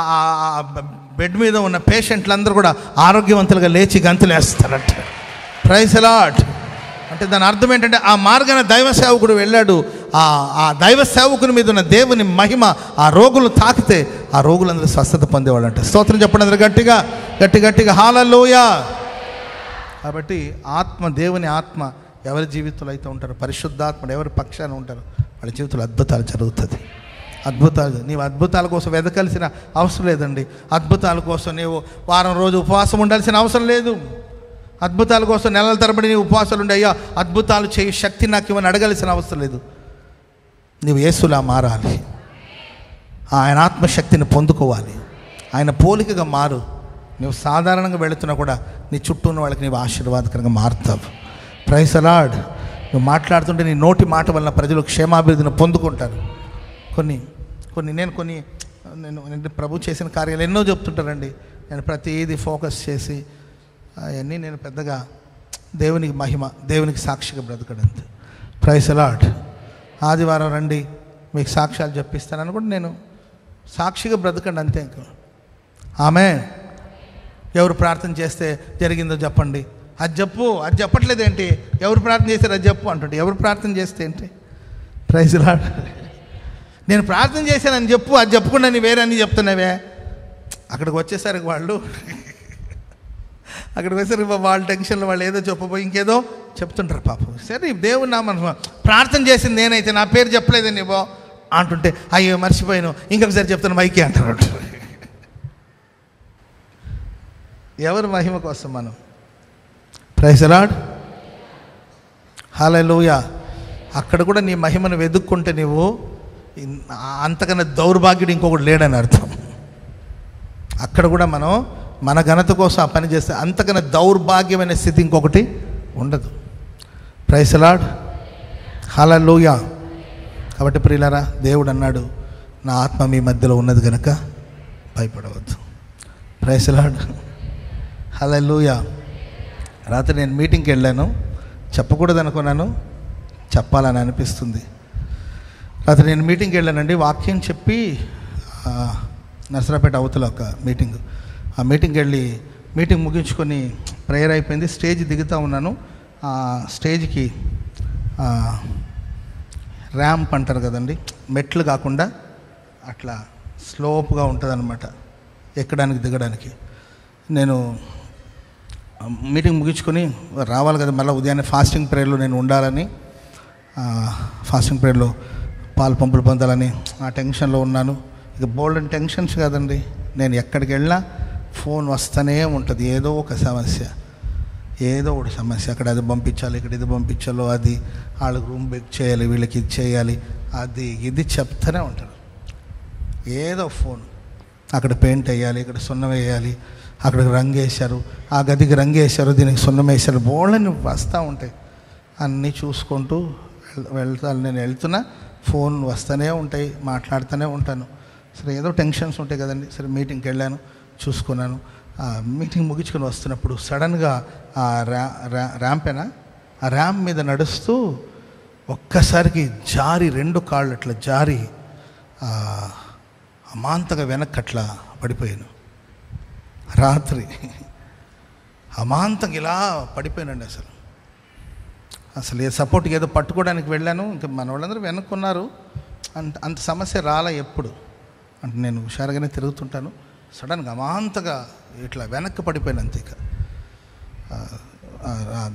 బెడ్ మీద ఉన్న పేషెంట్లందరూ కూడా ఆరోగ్యవంతులుగా లేచి గంతులేస్తారంట. Praise the lord. అంటే దాని అర్థం ఏంటంటే ఆ మార్గాన దైవ సేవకుడు వెళ్ళాడు, ఆ దైవ సేవకుని మీద ఉన్న దేవుని మహిమ ఆ రోగులు తాకితే ఆ రోగులందరూ స్వస్థత పొందేవాళ్ళు అంట. స్తోత్రం చెప్పండి అందరూ గట్టిగా గట్టిగా. హల్లెలూయా. కాబట్టి ఆత్మ, దేవుని ఆత్మ ఎవరి జీవితంలో అయితే ఉంటారో, పరిశుద్ధాత్మ ఎవరి పక్షాన ఉంటారో వాళ్ళ జీవితంలో అద్భుతాలు జరుగుతుంది. అద్భుతాలు. నీవు అద్భుతాల కోసం వెదకాల్సిన అవసరం లేదండి. అద్భుతాల కోసం నీవు వారం రోజు ఉపవాసం ఉండాల్సిన అవసరం లేదు. అద్భుతాల కోసం నెలల తరబడి నీవు ఉపవాసాలు ఉండి, అయ్యా అద్భుతాలు చేయి శక్తి నాకు ఇవన్నీ అడగాల్సిన అవసరం లేదు. నీవు యేసులా మారాలి, ఆయన ఆత్మశక్తిని పొందుకోవాలి, ఆయన పోలికగా మారు. నువ్వు సాధారణంగా వెళుతున్నా కూడా నీ చుట్టూ ఉన్న వాళ్ళకి నీవు ఆశీర్వాదకరంగా మారుతావు. Praise the lord. నువ్వు మాట్లాడుతుంటే నీ నోటి మాట వలన ప్రజలు క్షేమాభివృద్ధిని పొందుకుంటారు. నేను ప్రభు చేసిన కార్యాలు ఎన్నో చెప్తుంటారండి. నేను ప్రతిదీ ఫోకస్ చేసి అవన్నీ నేను పెద్దగా దేవునికి మహిమ, దేవునికి సాక్షిగా బ్రతకడంతే. Praise the lord. ఆదివారం రండి మీకు సాక్ష్యాలు చెప్పిస్తానని కూడా నేను సాక్షిగా బ్రతకండి అంతే. ఇంకా ఆమేన్. ఎవరు ప్రార్థన చేస్తే జరిగిందో చెప్పండి, అది చెప్పు, అది చెప్పట్లేదు ఏంటి, ఎవరు ప్రార్థన చేశారు అది చెప్పు అంటుంటే, ఎవరు ప్రార్థన చేస్తే ఏంటి. Praise the lord. నేను ప్రార్థన చేశానని చెప్పు, అది చెప్పకుండా నీ వేరే అన్నీ చెప్తున్నావే. అక్కడికి వచ్చేసరికి వాళ్ళ టెన్షన్లో వాళ్ళు ఏదో చెప్పబోయి ఇంకేదో చెప్తుంటారు పాపం. సరే దేవుని నామం ప్రార్థన చేసింది నేనైతే నా పేరు చెప్పలేదు నీవో అంటుంటే, అయ్యో మర్చిపోయాను, ఇంకొకసారి చెప్తాను మైకి అంటారు. ఎవరి మహిమ కోసం మనం. Praise the lord. హల్లెలూయా. అక్కడ కూడా నీ మహిమను వెతుక్కుంటే నీవు అంతకన్నా దౌర్భాగ్యుడు ఇంకొకటి లేడని అర్థం. అక్కడ కూడా మనం మన ఘనత కోసం ఆ పని చేస్తే అంతకన్నా దౌర్భాగ్యమైన స్థితి ఇంకొకటి ఉండదు. Praise the lord. హల్లెలూయా. కాబట్టి ప్రియులారా, దేవుడు అన్నాడు, నా ఆత్మ మీ మధ్యలో ఉన్నది కనుక భయపడవద్దు. Praise the lord. హల్లెలూయా. రాత్రి నేను మీటింగ్కి వెళ్ళాను, చెప్పకూడదు అనుకున్నాను, చెప్పాలని అనిపిస్తుంది. రాత్రి నేను మీటింగ్కి వెళ్ళానండి. వాక్యం చెప్పి నర్సరాపేట అవతల ఒక మీటింగ్, ఆ మీటింగ్కి వెళ్ళి మీటింగ్ ముగించుకొని ప్రేయర్ అయిపోయింది. స్టేజ్ దిగుతూ ఉన్నాను. ఆ స్టేజ్కి ర్యాంప్ అంటారు కదండి, మెట్లు కాకుండా అట్లా స్లోప్గా ఉంటుంది అన్నమాట ఎక్కడానికి దిగడానికి. నేను మీటింగ్ ముగించుకొని రావాలి కదా, మళ్ళీ ఉదయాన్నే ఫాస్టింగ్ ప్రేయర్లో నేను ఉండాలని, ఫాస్టింగ్ ప్రేయర్లో పాలు పంపులు పొందాలని ఆ టెన్షన్లో ఉన్నాను. ఇక బోల్డెన్ టెన్షన్స్ కదండి. నేను ఎక్కడికి వెళ్ళినా ఫోన్ వస్తూనే ఉంటుంది, ఏదో ఒక సమస్య, ఏదో ఒకటి సమస్య. అక్కడ అది పంపించాలి, ఇక్కడ ఇది పంపించాలో, అది వాళ్ళకి రూమ్ బుక్ చేయాలి, వీళ్ళకి ఇది చేయాలి, అది ఇది చెప్తూనే ఉంటారు. ఏదో ఫోన్ అక్కడ పెయింట్ వేయాలి, ఇక్కడ సున్నం వేయాలి, అక్కడికి రంగు వేశారు, ఆ గదికి రంగు వేశారు, దీనికి సున్నం వేశారు, బోళ్ళని వస్తూ ఉంటాయి. అన్నీ చూసుకుంటూ వెళ్తాను. నేను వెళ్తున్నా, ఫోన్ వస్తూనే ఉంటాయి, మాట్లాడుతూనే ఉంటాను. సరే ఏదో టెన్షన్స్ ఉంటాయి కదండి. సరే మీటింగ్కి వెళ్ళాను, చూసుకున్నాను. మీటింగ్ ముగించుకొని వస్తున్నప్పుడు సడన్గా ఆ ర్యాంపేనా, ఆ ర్యాంప్ మీద నడుస్తూ ఒక్కసారికి జారి 2 కాళ్ళు అట్లా జారి అమాంతగా వెనక్కి అట్లా పడిపోయాను. రాత్రి అమాంతంగా ఇలా పడిపోయానండి. అసలు ఏ సపోర్ట్కి ఏదో పట్టుకోవడానికి వెళ్ళాను, ఇంకా మన వాళ్ళందరూ వెనక్కున్నారు. అంత సమస్య రాలే ఎప్పుడు. అంటే నేను హుషారుగానే తిరుగుతుంటాను. సడన్గా అమాంతగా ఇట్లా వెనక్కి పడిపోయాను అంతే. ఇక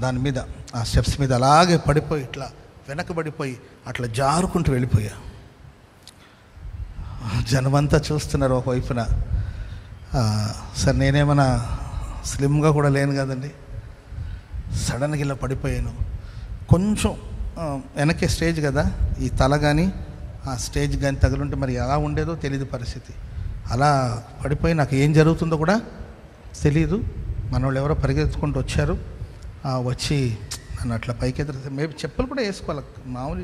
దాని మీద ఆ స్టెప్స్ మీద అలాగే పడిపోయి ఇట్లా వెనక్కి పడిపోయి అట్లా జారుకుంటూ వెళ్ళిపోయా. జనమంతా చూస్తున్నారు ఒకవైపున. సరే నేనేమన్నా స్లిమ్గా కూడా లేను కదండి. సడన్గా ఇలా పడిపోయాను. కొంచెం వెనకే స్టేజ్ కదా, ఈ తల కానీ ఆ స్టేజ్ కానీ తగులుంటే మరి ఎలా ఉండేదో తెలియదు పరిస్థితి. అలా పడిపోయి నాకు ఏం జరుగుతుందో కూడా తెలీదు. మన వాళ్ళు ఎవరో పరిగెత్తుకుంటూ వచ్చారు, వచ్చి నన్ను అట్లా పైకి ఎదురు. మేబీ చెప్పులు కూడా వేసుకోవాలి, మామూలు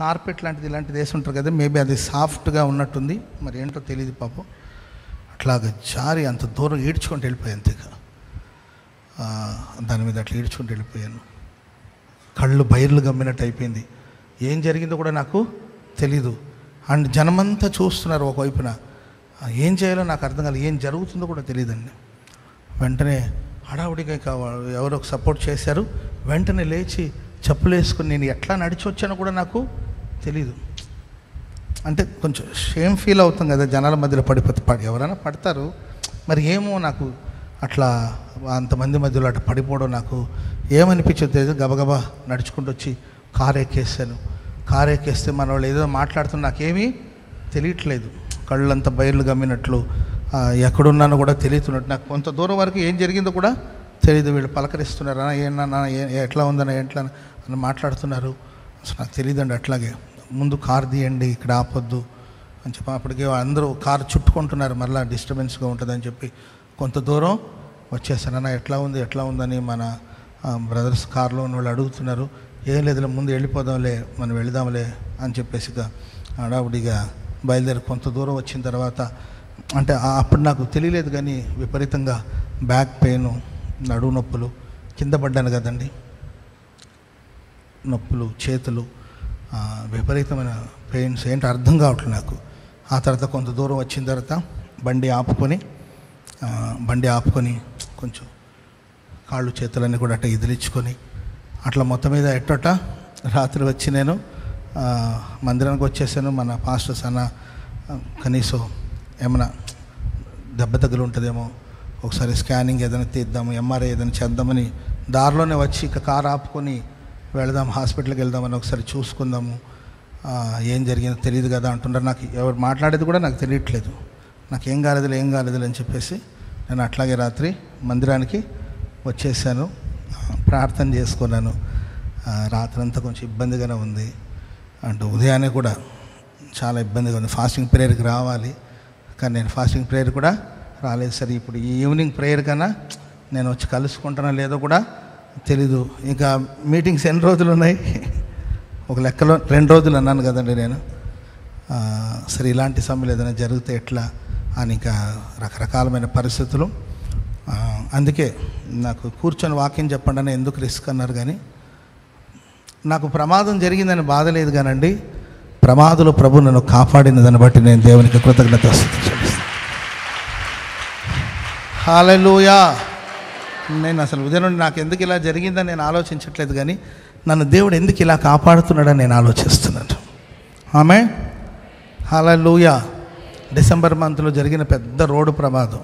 కార్పెట్ లాంటిది ఇలాంటిది వేసి ఉంటారు కదా, మేబీ అది సాఫ్ట్గా ఉన్నట్టుంది, మరి ఏంటో తెలియదు పాపం. అట్లాగా జారి అంత దూరం ఈడ్చుకుంటూ వెళ్ళిపోయాను. అంతేగా దాని మీద అట్లా ఈడ్చుకుంటూ వెళ్ళిపోయాను. కళ్ళు బైర్లు గమ్మినట్టు అయిపోయింది. ఏం జరిగిందో కూడా నాకు తెలీదు. అండ్ జనమంతా చూస్తున్నారు ఒకవైపున. ఏం చేయాలో నాకు అర్థం కాలేదు, ఏం జరుగుతుందో కూడా తెలియదండి. వెంటనే హడావుడిగా ఎవరో సపోర్ట్ చేశారు. వెంటనే లేచి చెప్పులు వేసుకుని నేను ఎట్లా నడిచి వచ్చానో కూడా నాకు తెలీదు. అంటే కొంచెం షేమ్ ఫీల్ అవుతాం కదా జనాల మధ్యలో పడిపోతే. ఎవరైనా పడతారు, మరి ఏమో నాకు అట్లా అంతమంది మధ్యలో అట్లా పడిపోవడం నాకు ఏమనిపించదు తెలియదు. గబగబా నడుచుకుంటూ వచ్చి కారు ఎక్కేసాను. కారు ఎక్కేస్తే మన వాళ్ళు ఏదో మాట్లాడుతున్నా నాకేమీ తెలియట్లేదు. కళ్ళంతా బయర్లు గమ్మినట్లు, ఎక్కడున్నానో కూడా తెలియతున్నట్టు. నాకు కొంత దూరం వరకు ఏం జరిగిందో కూడా తెలియదు. వీళ్ళు పలకరిస్తున్నారా, ఏమన్నా ఎట్లా ఉందన్నా ఎట్లా అని మాట్లాడుతున్నారు. అసలు నాకు తెలియదండి. అట్లాగే ముందు కారు తీయండి, ఇక్కడ ఆపొద్దు అని చెప్పి అప్పటికే అందరూ కారు చుట్టుకుంటున్నారు, మళ్ళీ డిస్టర్బెన్స్గా ఉంటుందని చెప్పి కొంత దూరం వచ్చేసాను. అన్న ఎట్లా ఉందని మన బ్రదర్స్ కార్లో ఉన్న వాళ్ళు అడుగుతున్నారు. ఏం లేదులే, ముందు వెళ్ళిపోదాంలే, మనం వెళదాంలే అని చెప్పేసి హడావుడిగా బయలుదేరి కొంత దూరం వచ్చిన తర్వాత, అంటే అప్పుడు నాకు తెలియలేదు కానీ విపరీతంగా బ్యాక్ పెయిన్, నడువు నొప్పులు, కింద పడ్డాను కదండి, నొప్పులు, చేతులు, విపరీతమైన పెయిన్స్, ఏంటో అర్థం కావట్లేదు నాకు. ఆ తర్వాత కొంత దూరం వచ్చిన తర్వాత బండి ఆపుకొని కొంచెం కాళ్ళు చేతులన్నీ కూడా అట్లా ఇదిలించుకొని అట్లా మొత్తం మీద ఎట్టట రాత్రి వచ్చి నేను మందిరానికి వచ్చేసాను. మన పాస్టర్స్ అన్న కనీసం ఏమైనా దెబ్బ తగులు ఉంటుందేమో, ఒకసారి స్కానింగ్ ఏదైనా తీద్దాము, ఎంఆర్ఐ ఏదైనా చేద్దామని దారిలోనే వచ్చి ఇక కారు ఆపుకొని వెళదాం, హాస్పిటల్కి వెళ్దామని ఒకసారి చూసుకుందాము, ఏం జరిగిందో తెలియదు కదా అంటున్నారు. నాకు ఎవరు మాట్లాడేది కూడా నాకు తెలియట్లేదు. నాకేం కాలేదులే అని చెప్పేసి నేను అట్లాగే రాత్రి మందిరానికి వచ్చేసాను, ప్రార్థన చేసుకున్నాను. రాత్రి అంతా కొంచెం ఇబ్బందిగానే ఉంది, అంటే ఉదయాన్నే కూడా చాలా ఇబ్బందిగా ఉంది. ఫాస్టింగ్ ప్రేయర్కి రావాలి కానీ నేను ఫాస్టింగ్ ప్రేయర్ కూడా రాలేదు. సరే ఇప్పుడు ఈ ఈవినింగ్ ప్రేయర్ కన్నా నేను వచ్చి కలుసుకుంటానో లేదో కూడా తెలీదు. ఇంకా మీటింగ్స్ ఎన్ని రోజులు ఉన్నాయి, ఒక లెక్కలో 2 రోజులు అన్నాను కదండి నేను. సరే ఇలాంటి సమయంలో ఏదైనా జరిగితే ఎట్లా అని ఇంకా రకరకాలమైన పరిస్థితులు. అందుకే నాకు కూర్చొని వాక్యం చెప్పండి అని ఎందుకు రిస్క్ అన్నారు. కానీ నాకు ప్రమాదం జరిగిందని బాధ లేదు కానండి, ప్రమాదులు ప్రభు నన్ను కాపాడిన దాన్ని బట్టి నేను దేవునికి కృతజ్ఞతాస్తుతులు చెల్లిస్తాను. హల్లెలూయా. నేను అసలు ఉదయం నుండి నాకు ఎందుకు ఇలా జరిగిందని నేను ఆలోచించట్లేదు, కానీ నన్ను దేవుడు ఎందుకు ఇలా కాపాడుతున్నాడని నేను ఆలోచిస్తున్నాను. ఆమె హల్లెలూయా. డిసెంబర్ మంత్లో జరిగిన పెద్ద రోడ్డు ప్రమాదం,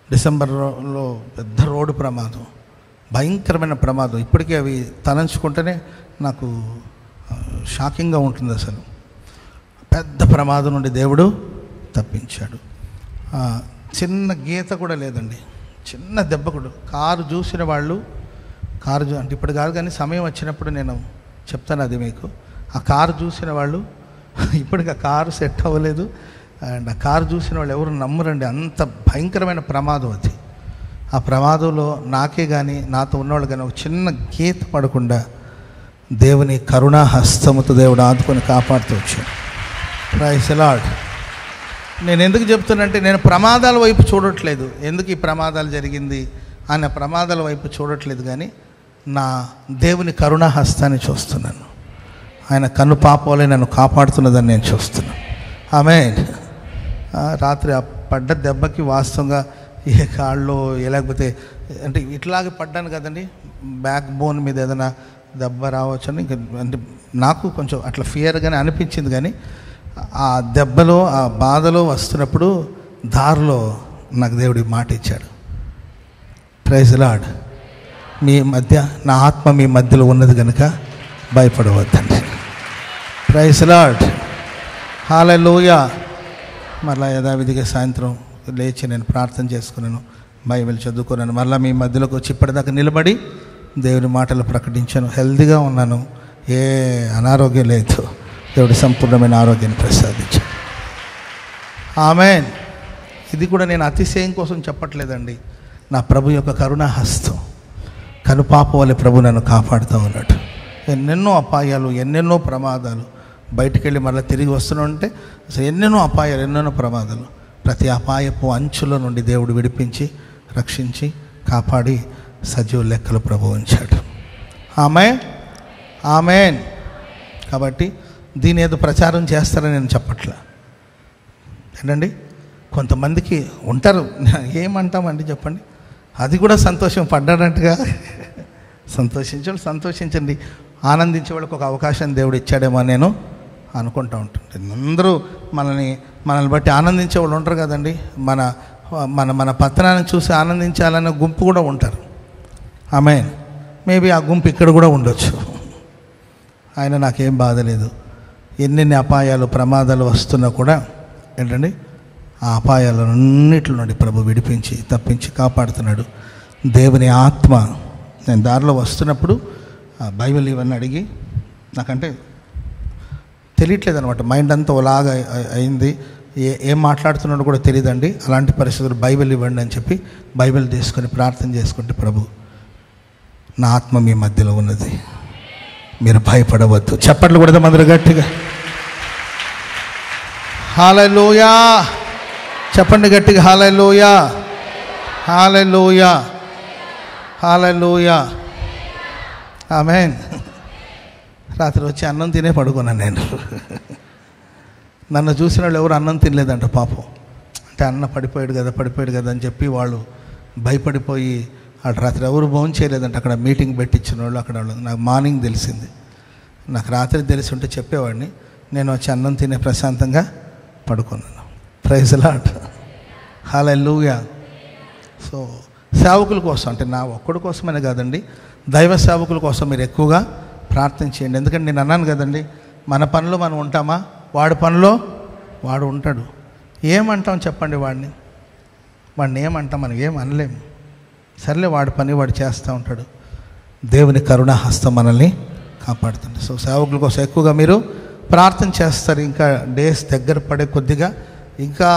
డిసెంబర్లో పెద్ద రోడ్డు ప్రమాదం, భయంకరమైన ప్రమాదం. ఇప్పటికీ అవి తలంచుకుంటేనే నాకు షాకింగ్గా ఉంటుంది. అసలు పెద్ద ప్రమాదం నుండి దేవుడు తప్పించాడు. చిన్న గీత కూడా లేదండి, చిన్న దెబ్బ కూడా. కారు చూసిన వాళ్ళు అంటే ఇప్పుడు కాదు కానీ సమయం వచ్చినప్పుడు నేను చెప్తాను అది మీకు. ఆ కారు చూసిన వాళ్ళు ఇప్పటికి ఆ కారు సెట్ అవ్వలేదు, అండ్ ఆ కారు చూసిన వాళ్ళు ఎవరు నమ్మరండి, అంత భయంకరమైన ప్రమాదం అది. ఆ ప్రమాదంలో నాకే కానీ నాతో ఉన్నవాళ్ళు కానీ ఒక చిన్న గీత పడకుండా దేవుని కరుణా హస్తముతో దేవుడు ఆదుకొని కాపాడుతూ వచ్చాడు. Praise the lord. నేను ఎందుకు చెప్తున్నానంటే, నేను ప్రమాదాల వైపు చూడట్లేదు, ఎందుకు ఈ ప్రమాదాలు జరిగింది అనే ప్రమాదాల వైపు చూడట్లేదు, కానీ నా దేవుని కరుణా హస్తాన్ని చూస్తున్నాను. ఆయన కన్ను పాపలే నన్ను కాపాడుతున్నదని నేను చూస్తున్నాను. ఆమేన్. రాత్రి ఆ పడ్డ దెబ్బకి వాస్తవంగా ఏ కాళ్ళు లేకపోతే అంటే ఇట్లాగే పడ్డాను కదండి, బ్యాక్ బోన్ మీద ఏదైనా దెబ్బ రావచ్చని అంటే నాకు కొంచెం అట్లా ఫియర్గానే అనిపించింది. కానీ ఆ దెబ్బలో ఆ బాధలో వస్తున్నప్పుడు దారిలో నాకు దేవుడి మాట ఇచ్చాడు, ప్రైజ్ ది లార్డ్, మీ మధ్య నా ఆత్మ మీ మధ్యలో ఉన్నది కనుక భయపడవద్దండి. Praise the lord. హల్లెలూయా. మరలా యథావిధిగా సాయంత్రం లేచి నేను ప్రార్థన చేసుకున్నాను, బైబిల్ చదువుకున్నాను, మరలా మీ మధ్యలోకి వచ్చి ఇప్పటిదాకా నిలబడి దేవుని మాటలు ప్రకటించాను. హెల్తీగా ఉన్నాను, ఏ అనారోగ్యం లేదు. దేవుడి సంపూర్ణమైన ఆరోగ్యాన్ని ప్రసాదించాను. ఆమేన్. ఇది కూడా నేను అతిశయం కోసం చెప్పట్లేదండి, నా ప్రభు యొక్క కరుణా హస్తం, కనుపాప వల్ల ప్రభు నన్ను కాపాడుతూ ఉన్నాడు. ఎన్నెన్నో అపాయాలు, ఎన్నెన్నో ప్రమాదాలు, బయటికి వెళ్ళి మళ్ళీ తిరిగి వస్తుంటే అసలు ఎన్నెన్నో అపాయాలు, ఎన్నెన్నో ప్రమాదాలు, ప్రతి అపాయపు అంచుల నుండి దేవుడు విడిపించి రక్షించి కాపాడి సజీవ లెక్కలు ప్రభు ఉంచాడు. ఆమేన్, ఆమేన్. కాబట్టి దీని ఏదో ప్రచారం చేస్తారని నేను చెప్పట్లా. ఏంటండి, కొంతమందికి ఉంటారు, ఏమంటామండి చెప్పండి, అది కూడా సంతోషం పడ్డాడంటగా. సంతోషించండి, ఆనందించే వాళ్ళకి ఒక అవకాశం దేవుడు ఇచ్చాడేమో నేను అనుకుంటూ ఉంటుంటాను. అందరూ మనల్ని బట్టి ఆనందించే వాళ్ళు ఉంటారు కదండి. మన పతనాన్ని చూసి ఆనందించాలనే గుంపు కూడా ఉంటారు. ఆమేన్. మేబీ ఆ గుంపు ఇక్కడ కూడా ఉండొచ్చు. ఆయన నాకేం బాధ లేదు, ఎన్నెన్ని అపాయాలు ప్రమాదాలు వస్తున్నా కూడా ఏంటండి ఆ అపాయాలన్నిటి నుండి ప్రభు విడిపించి తప్పించి కాపాడుతున్నాడు. దేవుని ఆత్మ, నేను దారిలో వస్తున్నప్పుడు బైబిల్ ఇవన్నీ అడిగి, నాకంటే తెలియట్లేదు అనమాట, మైండ్ అంతా ఓలాగా అయింది, ఏం మాట్లాడుతున్నాడో కూడా తెలియదండి. అలాంటి పరిస్థితులు బైబిల్ ఇవ్వండి అని చెప్పి బైబిల్ తీసుకొని ప్రార్థన చేసుకుంటే, ప్రభు నా ఆత్మ మీ మధ్యలో ఉన్నది, మీరు భయపడవద్దు. చప్పట్లు కొడదాం అందరూ గట్టిగా. హల్లెలూయా. చెప్పండి గట్టిగా, హల్లెలూయా, హల్లెలూయా, హల్లెలూయా. ఆమేన్. రాత్రి వచ్చి అన్నం తినే పడుకున్నాను నేను. నన్ను చూసిన వాళ్ళు ఎవరు అన్నం తినలేదంట పాపం. అంటే అన్న పడిపోయాడు కదా అని చెప్పి వాళ్ళు భయపడిపోయి అటు రాత్రి ఎవరు భోజనం చేయలేదంట. అక్కడ మీటింగ్ పెట్టించిన వాళ్ళు అక్కడ వాళ్ళు. నాకు మార్నింగ్ తెలిసింది, నాకు రాత్రి తెలిసి ఉంటే చెప్పేవాడిని. నేను వచ్చి అన్నం తినే ప్రశాంతంగా పడుకున్నాను. Praise the lord. Hallelujah. So సేవకుల కోసం, అంటే నా ఒక్కడి కోసమనే కాదండి, దైవ సేవకుల కోసం మీరు ఎక్కువగా ప్రార్థన చేయండి. ఎందుకంటే నేను అన్నాను కదండి, మన పనిలో మనం ఉంటామా, వాడి పనిలో వాడు ఉంటాడు. ఏమంటాం చెప్పండి, వాడిని ఏమంటాం, మనం ఏం అనలేము. సర్లే, వాడి పని వాడు చేస్తూ ఉంటాడు. దేవుని కరుణా హస్తం మనల్ని కాపాడుతుంది. సో సేవకుల కోసం ఎక్కువగా మీరు ప్రార్థన చేస్తారు. ఇంకా డేస్ దగ్గర పడే కొద్దిగా ఇంకా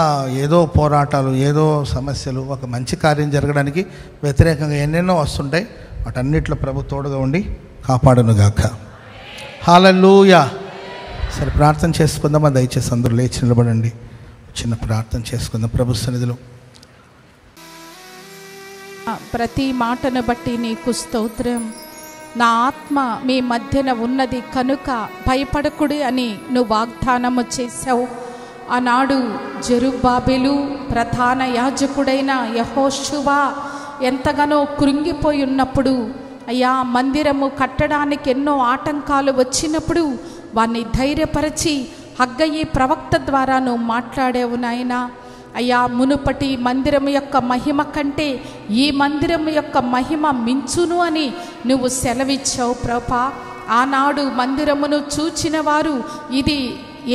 ఏదో పోరాటాలు, ఏదో సమస్యలు, ఒక మంచి కార్యం జరగడానికి వ్యతిరేకంగా ఎన్నెన్నో వస్తుంటాయి. వాటన్నిటిలో ప్రభు తోడుగా ఉండి కాపాడునుగాక. హల్లెలూయా. సరే, ప్రార్థన చేసుకుందామా? దయచేసి అందరూ లేచి నిలబడండి, చిన్న ప్రార్థన చేసుకుందాం ప్రభు సన్నిధిలో. ప్రతి మాటను బట్టి నీకు స్తోత్రం. నా ఆత్మ మీ మధ్యన ఉన్నది కనుక భయపడకుడి అని నువ్వు వాగ్దానము చేశావు. ఆనాడు జెరుబ్బాబెలు ప్రధాన యాజకుడైన యెహోషువ ఎంతగానో కృంగిపోయి ఉన్నప్పుడు, అయ్యా మందిరము కట్టడానికి ఎన్నో ఆటంకాలు వచ్చినప్పుడు వారిని ధైర్యపరచి హగ్గయి ప్రవక్త ద్వారా నువ్వు మాట్లాడేవు నాయనా. అయ్యా, మునుపటి మందిరం యొక్క మహిమ కంటే ఈ మందిరం యొక్క మహిమ మించును అని నువ్వు సెలవిచ్చావు ప్రభా. ఆనాడు మందిరమును చూచిన వారు ఇది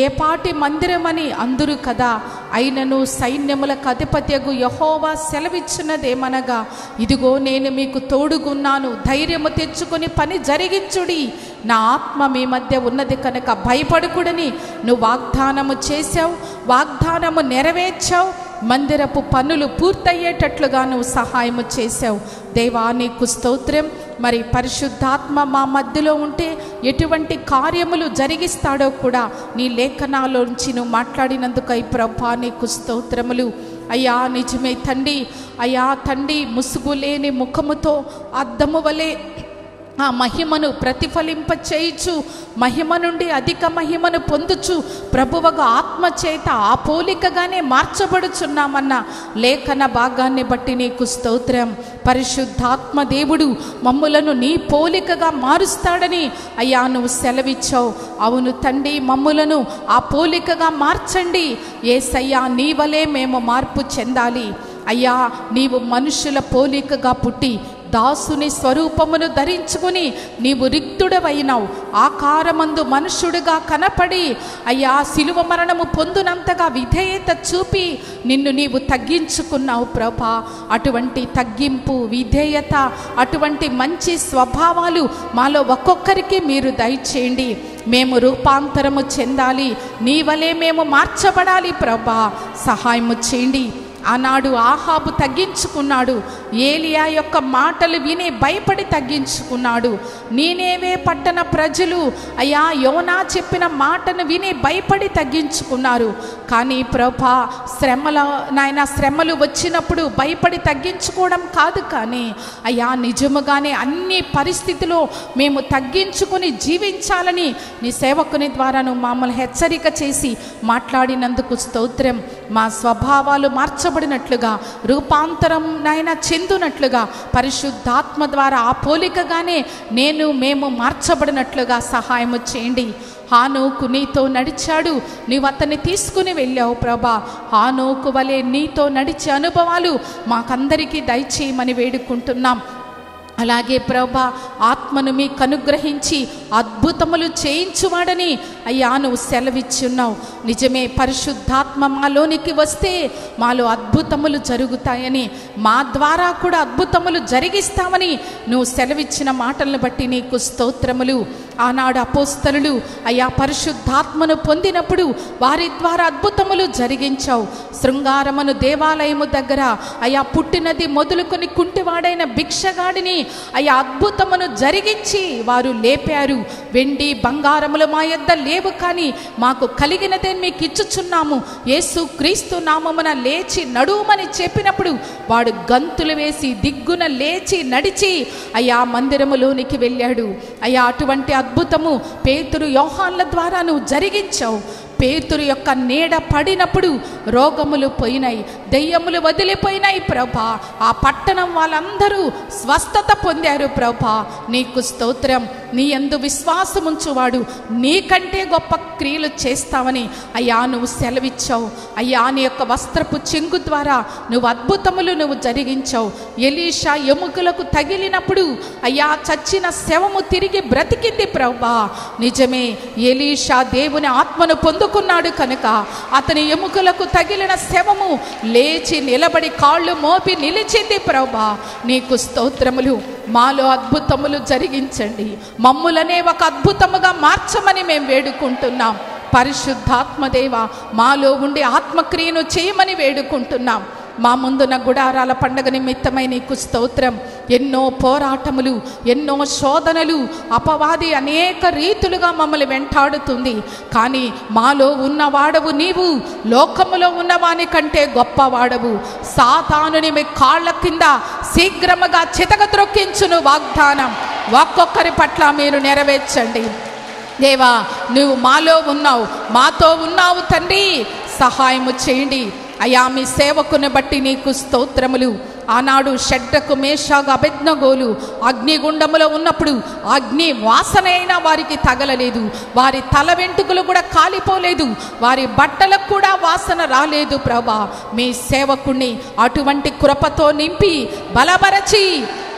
ఏపాటి మందిరమని అందురు కదా. అయినను సైన్యములకు అధిపత్యగు యెహోవా సెలవిచ్చినదేమనగా, ఇదిగో నేను మీకు తోడుగున్నాను, ధైర్యము తెచ్చుకొని పని జరిగించుడి, నా ఆత్మ మీ మధ్య ఉన్నది కనుక భయపడకుడని నువ్వు వాగ్దానము చేశావు. వాగ్దానము నెరవేర్చావు. మందిరపు పనులు పూర్తయ్యేటట్లుగా నువ్వు సహాయము చేసావు. దేవా నీకు స్తోత్రం. మరి పరిశుద్ధాత్మ మా మధ్యలో ఉంటే ఎటువంటి కార్యములు జరిగిస్తాడో కూడా నీ లేఖనాలోంచి నువ్వు మాట్లాడినందుకై ప్రభా నీకు స్తోత్రములు. అయ్యా నిజమే తండ్రి. అయ్యా తండ్రి, ముసుగు లేని ముఖముతో అద్దము వలె ఆ మహిమను ప్రతిఫలింప చేయుచు, మహిమ నుండి అధిక మహిమను పొందుచు ప్రభువగా ఆత్మ చేత ఆ పోలికగానే మార్చబడుచున్నామన్న లేఖన భాగాన్ని బట్టి నీకు స్తోత్రం. పరిశుద్ధాత్మ దేవుడు మమ్ములను నీ పోలికగా మారుస్తాడని అయ్యా నువ్వు సెలవిచ్చావు. అవును తండ్రి, మమ్ములను ఆ పోలికగా మార్చండి యేసయ్యా. నీ వలే మేము మార్పు చెందాలి అయ్యా. నీవు మనుషుల పోలికగా పుట్టి దాసుని స్వరూపమును ధరించుకుని నీవు రిక్తుడవైనావు. ఆకారమందు మనుష్యుడిగా కనపడి అయ్యా శిలువ మరణము పొందునంతగా విధేయత చూపి నిన్ను నీవు తగ్గించుకున్నావు ప్రభా. అటువంటి తగ్గింపు, విధేయత, అటువంటి మంచి స్వభావాలు మాలో ఒక్కొక్కరికి మీరు దయచేయండి. మేము రూపాంతరము చెందాలి, నీ వలే మేము మార్చబడాలి ప్రభా. సహాయము చేయండి. ఆనాడు ఆహాబు తగ్గించుకున్నాడు. ఏలియా యొక్క మాటలు విని భయపడి తగ్గించుకున్నాడు. నీనేవే పట్టణ ప్రజలు అయ్యా యోనా చెప్పిన మాటను విని భయపడి తగ్గించుకున్నారు. కానీ ప్రభా శ్రమలు వచ్చినప్పుడు భయపడి తగ్గించుకోవడం కాదు, కానీ అయ్యా నిజముగానే అన్ని పరిస్థితుల్లో మేము తగ్గించుకుని జీవించాలని నీ సేవకుని ద్వారా నువ్వు మమ్మల్ని హెచ్చరిక చేసి మాట్లాడినందుకు స్తోత్రం. మా స్వభావాలు మార్చబడినట్లుగా, రూపాంతరం నాయన చెందునట్లుగా, పరిశుద్ధాత్మ ద్వారా ఆ పోలికగానే మేము మార్చబడినట్లుగా సహాయము చేయండి. హానోకు నీతో నడిచాడు, నీవు అతన్ని తీసుకుని వెళ్ళావు ప్రభా. హానోకు వలె నీతో నడిచే అనుభవాలు మాకందరికీ దయచేయమని వేడుకుంటున్నాం. అలాగే ప్రభా, ఆత్మను మీకు అనుగ్రహించి అద్భుతములు చేయించువాడని అయ్యా నువ్వు సెలవిచ్చున్నావు. నిజమే, పరిశుద్ధాత్మ మాలోనికి వస్తే మాలో అద్భుతములు జరుగుతాయని, మా ద్వారా కూడా అద్భుతములు జరిగిస్తామని నువ్వు సెలవిచ్చిన మాటలను బట్టి నీకు స్తోత్రములు. ఆనాడు అపోస్తలులు అయ్యా పరిశుద్ధాత్మను పొందినప్పుడు వారి ద్వారా అద్భుతములు జరిగించావు. శృంగారమును దేవాలయము దగ్గర అయ్యా పుట్టినది మొదలుకొని కుంటివాడైన భిక్షగాడిని అయ్యా అద్భుతమును జరిగించి వారు లేపారు. వెండి బంగారములు మా యొద్ద లేవు, కానీ మాకు కలిగినదే మీకు ఇచ్చుచున్నాము, యేసు క్రీస్తు నామమున లేచి నడుమని చెప్పినప్పుడు వాడు గంతులు వేసి దిగ్గున లేచి నడిచి అయ్యా మందిరములోనికి వెళ్ళాడు. అయ్యా అటువంటి అద్భుతము పేతురు యోహాన్ల ద్వారా నువ్వు జరిగించావు. పేతురు యొక్క నీడ పడినప్పుడు రోగములు పోయినాయి, దెయ్యములు వదిలిపోయినాయి ప్రభా. ఆ పట్టణం వాళ్ళందరూ స్వస్థత పొందారు ప్రభా. నీకు స్తోత్రం. నీ యందు విశ్వాసముంచువాడు నీకంటే గొప్ప క్రియలు చేస్తావని అయ్యా నువ్వు సెలవిచ్చావు. అయ్యా నీ యొక్క వస్త్రపు చెంగు ద్వారా నువ్వు అద్భుతములు నువ్వు జరిగించావు. ఎలీషా ఎముకలకు తగిలినప్పుడు అయ్యా చచ్చిన శవము తిరిగి బ్రతికింది ప్రభా. నిజమే, ఎలీషా దేవుని ఆత్మను పొందుకున్నాడు కనుక అతని ఎముకలకు తగిలిన శవము లేచి నిలబడి కాళ్ళు మోపి నిలిచింది ప్రభా. నీకు స్తోత్రములు. మాలో అద్భుతములు జరిగించండి, మమ్ములనే ఒక అద్భుతముగా మార్చమని మేము వేడుకుంటున్నాం. పరిశుద్ధాత్మదేవ మాలో ఉండి ఆత్మక్రియను చేయమని వేడుకుంటున్నాం. మా ముందున గుడారాల పండగ నిమిత్తమై నీకు స్తోత్రం. ఎన్నో పోరాటములు, ఎన్నో శోధనలు, అపవాది అనేక రీతులుగా మమ్మల్ని వెంటాడుతుంది. కానీ మాలో ఉన్నవాడవు నీవు, లోకములో ఉన్నవాని కంటే గొప్పవాడవు. సాతానుని మీ కాళ్ళ కింద శీఘ్రముగా చితకత్రొక్కించును వాగ్దానం ఒక్కొక్కరి పట్ల మీరు నెరవేర్చండి దేవా. నువ్వు మాలో ఉన్నావు, మాతో ఉన్నావు తండ్రి. సహాయము చేయండి అయ్యా. మీ సేవకుని బట్టి నీకు స్తోత్రములు. ఆనాడు షడ్రకు మేషాకు అబేద్నెగోలు అగ్నిగుండములో ఉన్నప్పుడు అగ్ని వాసన అయినా వారికి తగలలేదు, వారి తల వెంట్రుకలు కూడా కాలిపోలేదు, వారి బట్టలకు కూడా వాసన రాలేదు ప్రభా. మీ సేవకుణ్ణి అటువంటి కృపతో నింపి బలపరచి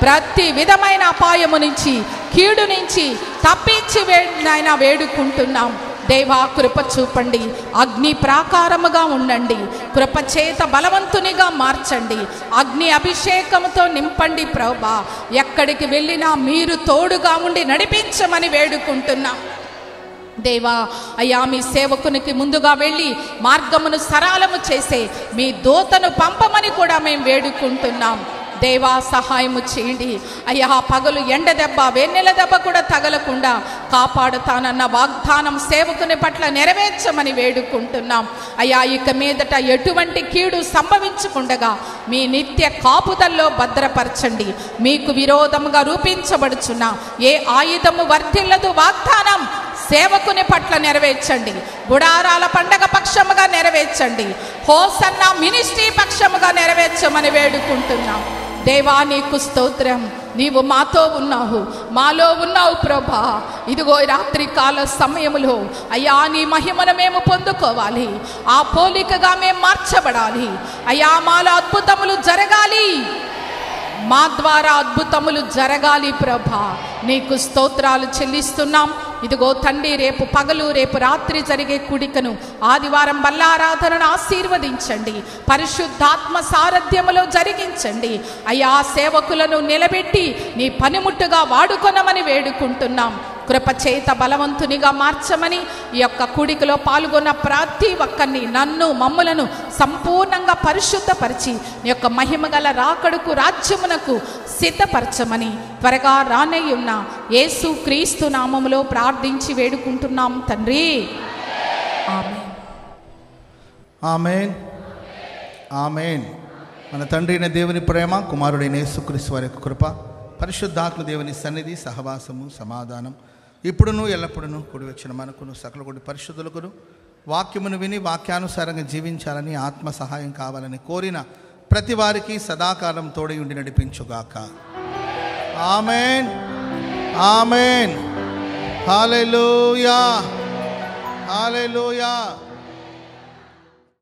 ప్రతి విధమైన అపాయము నుంచి, కీడు నుంచి తప్పించి నాయనా వేడుకుంటున్నాం దేవా. కృప చూపండి, అగ్ని ప్రాకారముగా ఉండండి, కృప చేత బలవంతునిగా మార్చండి, అగ్ని అభిషేకంతో నింపండి ప్రభా. ఎక్కడికి వెళ్ళినా మీరు తోడుగా ఉండి నడిపించమని వేడుకుంటున్నాం. దేవా అయ్యా, మీ సేవకునికి ముందుగా వెళ్ళి మార్గమును సరళము చేసే మీ దూతను పంపమని కూడా మేము వేడుకుంటున్నాం. దేవా సహాయము చేయండి అయ్యా. పగలు ఎండ దెబ్బ వెన్నెల దెబ్బ కూడా తగలకుండా కాపాడుతానన్న వాగ్దానం సేవకుని పట్ల నెరవేర్చమని వేడుకుంటున్నాం అయ్యా. ఇక మీదట ఎటువంటి కీడు సంభవించకుండగా మీ నిత్య కాపుదల్లో భద్రపరచండి. మీకు విరోధముగా రూపించబడుచున్న ఏ ఆయుధము వర్ధిల్లదు వాగ్దానం సేవకుని పట్ల నెరవేర్చండి. గుడారాల పండగ పక్షముగా నెరవేర్చండి. హోసన్న మినిస్ట్రీ పక్షముగా నెరవేర్చమని వేడుకుంటున్నాం. దేవా నీకు స్తోత్రం. నీవు మాతో ఉన్నావు, మాలో ఉన్నావు ప్రభా. ఇదిగో రాత్రి కాల సమయములో అయ్యా నీ మహిమను మేము పొందుకోవాలి. ఆ పోలికగా మేము మార్చబడాలి అయ్యా. మాలో అద్భుతములు జరగాలి, మా ద్వారా అద్భుతములు జరగాలి ప్రభా. నీకు స్తోత్రాలు చెల్లిస్తున్నాం. ఇదిగో తండ్రి, రేపు పగలు రేపు రాత్రి జరిగే కూడికను ఆదివారం బల్లారాధనను ఆశీర్వదించండి. పరిశుద్ధాత్మ సారథ్యములో జరిగించండి అయ్యా. సేవకులను నిలబెట్టి నీ పనిముట్టుగా వాడుకొనమని వేడుకుంటున్నాం. కృపచేత బలవంతునిగా మార్చమని ఈ యొక్క కూడికలో పాల్గొన్న ప్రతి ఒక్కరిని, నన్ను మమ్ములను సంపూర్ణంగా పరిశుద్ధపరిచి నీ యొక్క మహిమగల రాకడుకు రాజ్యమునకు సిద్ధపరచమని త్వరగా రానయ్యున్న యేసు క్రీస్తు నామములో ప్రార్థించి వేడుకుంటున్నాం తండ్రి. ఆమేన్. ఆమేన్. ఆమేన్. మన తండ్రి అయిన దేవుని ప్రేమ, కుమారుడైన యేసుక్రీస్తు వారి యొక్క కృప, పరిశుద్ధాత్మ దేవుని సన్నిధి, సహవాసము, సమాధానం ఇప్పుడును ఎల్లప్పుడూ కూడి వచ్చిన మనకును సకల కొడి పరిశుద్ధులకును వాక్యమును విని వాక్యానుసారంగా జీవించాలని ఆత్మ సహాయం కావాలని కోరిన ప్రతి వారికి సదాకాలం తోడై ఉండి నడిపించుగాక. ఆమేన్. ఆమేన్. హల్లెలూయా. హల్లెలూయా.